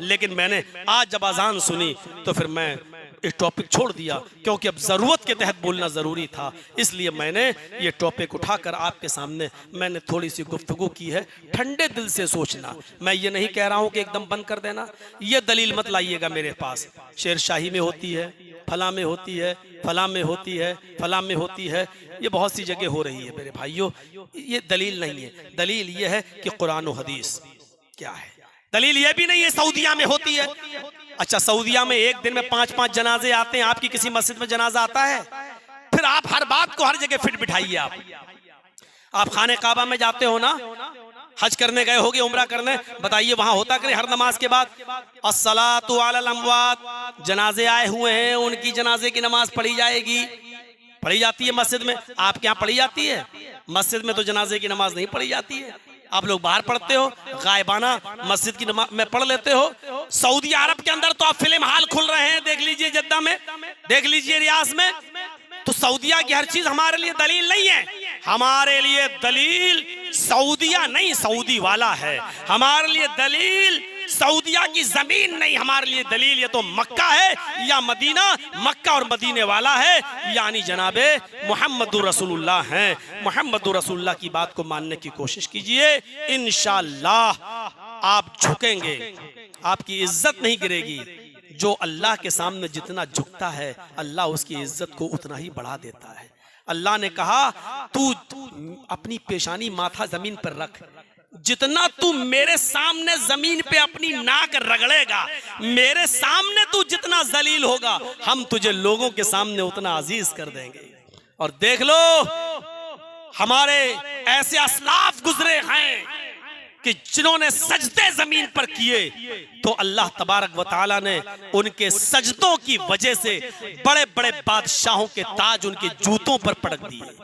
लेकिन मैंने आज जब अजान सुनी तो फिर मैं ये टॉपिक छोड़ दिया क्योंकि अब ज़रूरत के तहत बोलना ज़रूरी था, इसलिए मैंने ये टॉपिक उठाकर आपके सामने मैंने थोड़ी सी गुफ्तगू की है। ठंडे दिल से सोचना, मैं ये नहीं कह रहा हूँ कि एकदम बंद कर देना, ये दलील मत लाइएगा मेरे पास, शेरशाही में होती है, फला में होती है, फला में होती है, फला में होती है, ये बहुत सी जगह हो रही है मेरे भाइयों, ये दलील नहीं है। दलील ये है कि कुरान और हदीस क्या है। दलील ये भी नहीं है सऊदिया में होती है। अच्छा, सऊदिया में एक दिन में 5-5 जनाजे आते हैं, आपकी किसी मस्जिद में जनाजा आता है? फिर आप हर बात को हर जगह फिट बिठाइए। आप खाने काबा में जाते हो ना, हज करने गए होगे, उम्रा करने, बताइए वहां होता कि हर नमाज के बाद अस्सलातु अलल अमवात, जनाजे आए हुए हैं उनकी जनाजे की नमाज पढ़ी जाएगी, पढ़ी जाती है मस्जिद में। आपके यहाँ पढ़ी जाती है? मस्जिद में तो जनाजे की नमाज नहीं पढ़ी जाती है। आप लोग बाहर पढ़ते हो, गायबाना मस्जिद की नमाज में पढ़ लेते हो। सऊदी अरब के अंदर तो आप फिल्म हाल खुल रहे हैं, देख लीजिए जद्दा में, देख लीजिए रियाज में। तो सऊदिया की हर चीज हमारे लिए दलील नहीं है। हमारे लिए दलील सऊदिया नहीं, सऊदी वाला है। हमारे लिए दलील सऊदिया की जमीन नहीं, हमारे लिए दलील ये तो मक्का है या मदीना, मक्का और मदीने वाला है, यानी जनाबे मुहम्मदुर रसूलुल्लाह हैं। मुहम्मदुर रसूलुल्लाह की बात को मानने की कोशिश कीजिए, इंशाअल्लाह आप झुकेंगे, आपकी इज्जत नहीं गिरेगी। जो अल्लाह के सामने जितना झुकता है, अल्लाह उसकी इज्जत को उतना ही बढ़ा देता है। अल्लाह ने कहा तू अपनी पेशानी माथा जमीन पर रख, जितना तू मेरे सामने जमीन पे अपनी नाक रगड़ेगा, मेरे सामने तू जितना जलील होगा, हम तुझे लोगों के सामने उतना अजीज कर देंगे। और देख लो हमारे ऐसे असलाफ गुजरे हैं कि जिन्होंने सजदे जमीन पर किए, तो अल्लाह तबारक व तआला ने उनके सजदों की वजह से बड़े बड़े बादशाहों के ताज उनके जूतों पर पटक दिए।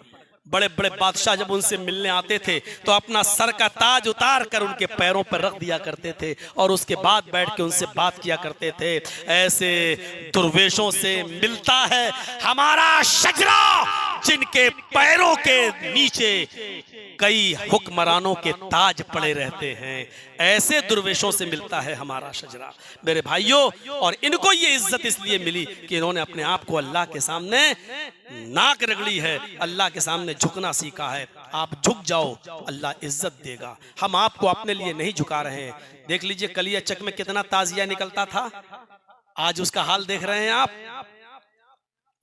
बड़े बड़े बादशाह जब उनसे मिलने आते थे तो अपना सर का ताज उतार कर उनके पैरों पर रख दिया करते थे और उसके बाद बैठ के उनसे बात किया करते थे। ऐसे दुर्वेशों से मिलता है हमारा शजरा, जिनके पैरों के नीचे कई हुक्मरानों के ताज पड़े रहते हैं। ऐसे दुर्वेशों से मिलता है हमारा शजरा मेरे भाइयों। और इनको ये इज्जत इसलिए मिली कि इन्होंने अपने आप को अल्लाह के सामने नाक रगड़ी है, अल्लाह के सामने झुकना सीखा है। आप झुक जाओ, अल्लाह इज्जत देगा। हम आपको अपने लिए नहीं झुका रहे हैं। देख लीजिए कलिया चक में कितना ताजिया निकलता था, आज उसका हाल देख रहे हैं आप,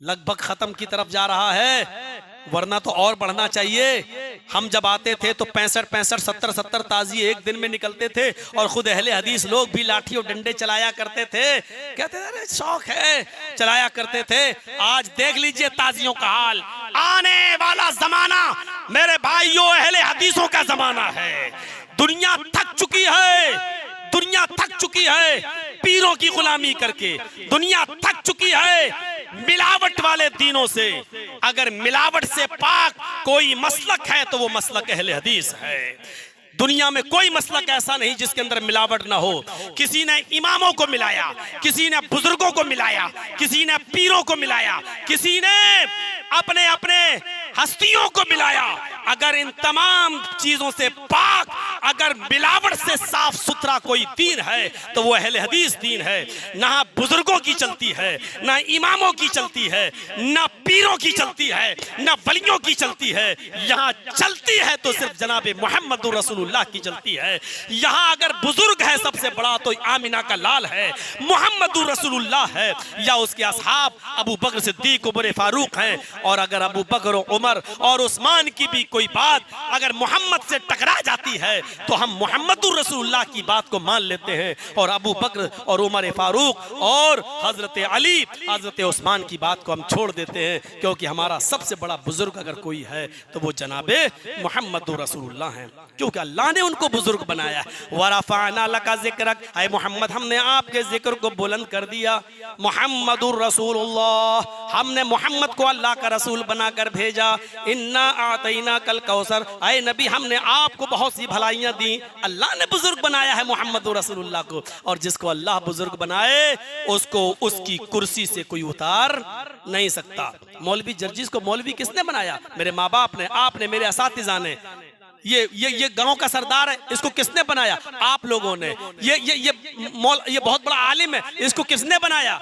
लगभग खत्म की तरफ जा रहा है, वरना तो और बढ़ना चाहिए। हम जब आते थे तो 65-65, 70-70 ताजिए एक दिन में निकलते थे और खुद अहले हदीस लोग भी लाठी और डंडे चलाया करते थे, कहते थे अरे शौक है, चलाया करते थे। आज देख लीजिए ताजियों का हाल। आने वाला जमाना मेरे भाइयों अहले हदीसों का जमाना है। दुनिया थक चुकी है, दुनिया थक चुकी है पीरों की गुलामी करके, दुनिया थक चुकी है मिलावट वाले दीनों से। अगर मिलावट से पाक कोई मसलक है तो वो मसलक अहले हदीस है। दुनिया में कोई मसलक ऐसा नहीं जिसके अंदर मिलावट ना हो। किसी ने इमामों को मिलाया, किसी ने बुजुर्गों को मिलाया, किसी ने पीरों को मिलाया, किसी ने अपने अपने हस्तियों को मिलाया। अगर इन तमाम चीजों से पाक, अगर मिलावट से साफ सुथरा कोई दीन है तो वो अहले हदीस दीन है। ना बुजुर्गों की चलती है, ना इमामों की चलती है, ना पीरों की चलती है, ना वलियों की चलती है। यहाँ चलती है तो सिर्फ जनाबे मोहम्मद रसूलुल्लाह की चलती है। यहाँ अगर बुजुर्ग है सबसे बड़ा तो आमिना का लाल है, मोहम्मद रसूलुल्लाह है, या उसके असहाब अबू बकर सिद्दीक उमर फारूक हैं। और अगर अबू बकर उमर और उस्मान की भी कोई बात अगर मोहम्मद से टकरा जाती है तो हम मोहम्मद रसूलुल्लाह की बात को मान लेते हैं और अबू बकर और उमर फारूक और हजरत अली, हजरत उस्मान की बात को हम छोड़ देते हैं, क्योंकि हमारा सबसे बड़ा बुजुर्ग अगर कोई है तो वो जनाबे मोहम्मद रसूलुल्लाह हैं, क्योंकि अल्लाह ने उनको बुजुर्ग बनाया। वरफ़अना लका ज़िक्रक, ऐ मोहम्मद हमने आपके जिक्र को बुलंद कर दिया। मोहम्मदुर रसूलुल्लाह, हमने मोहम्मद को अल्लाह का रसूल बनाकर भेजा। इन्ना आतैना कल कौसर, ऐ नबी हमने आपको बहुत सी भलाइयां दी। अल्लाह ने बुजुर्ग बनाया है मोहम्मद रसूलुल्लाह को, और जिसको अल्लाह बुजुर्ग बनाए उसको उसकी कुर्सी से कोई उतार नहीं सकता। मौलवी जर्जिस को मौलवी किसने बनाया? मेरे माँ बाप ने, आपने, मेरे असातिज़ा ने। ये गांव का सरदार है, इसको किसने बनाया? आप लोगों ने। ये बहुत बड़ा आलिम है, इसको किसने बनाया?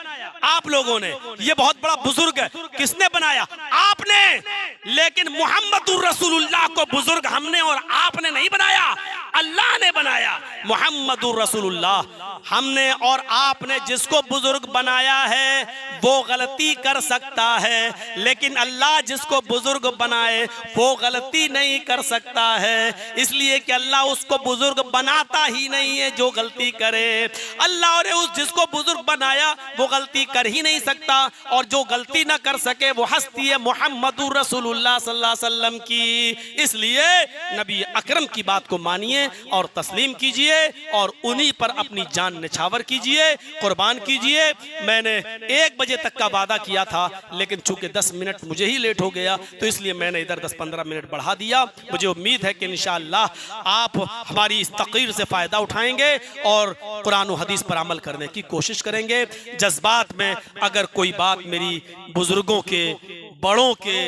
आप लोगों ने, ये बहुत बड़ा बुजुर्ग है, किसने बनाया? आपने। लेकिन मुहम्मदुर रसूलुल्लाह को बुजुर्ग हमने और आपने नहीं बनाया, अल्लाह ने बनाया। मुहम्मदुर रसूलुल्लाह हमने और आपने जिसको बुजुर्ग बनाया है वो गलती कर सकता है, लेकिन अल्लाह जिसको बुजुर्ग बनाए वो गलती नहीं कर सकता है, इसलिए कि अल्लाह उसको बुजुर्ग बनाता ही नहीं है जो गलती करे। अल्लाह ने उस जिसको बुजुर्ग बनाया वो गलती कर ही नहीं सकता, और जो गलती ना कर सके वो हस्ती है मुहम्मदुर रसूलुल्लाह सल्लल्लाहु अलैहि वसल्लम की। इसलिए नबी अकरम की बात को मानिए और तस्लीम कीजिए और उन्हीं पर अपनी जान निछावर कीजिए, कुर्बान कीजिए। मैंने 1 बजे तक का वादा किया था, लेकिन चूंकि 10 मिनट मुझे ही लेट हो गया तो इसलिए मैंने इधर 10-15 मिनट बढ़ा दिया। मुझे उम्मीद है कि इंशाअल्लाह आप हमारी इस तकरीर से फायदा उठाएंगे और कुरान और हदीस पर अमल करने की कोशिश करेंगे। जज्बात में अगर कोई बात मेरी बुजुर्गों के, बड़ों के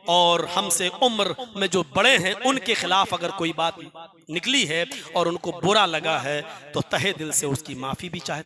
और हमसे उम्र में जो बड़े हैं उनके खिलाफ अगर कोई बात निकली है और उनको बुरा लगा है तो तहे दिल से उसकी माफी भी चाहते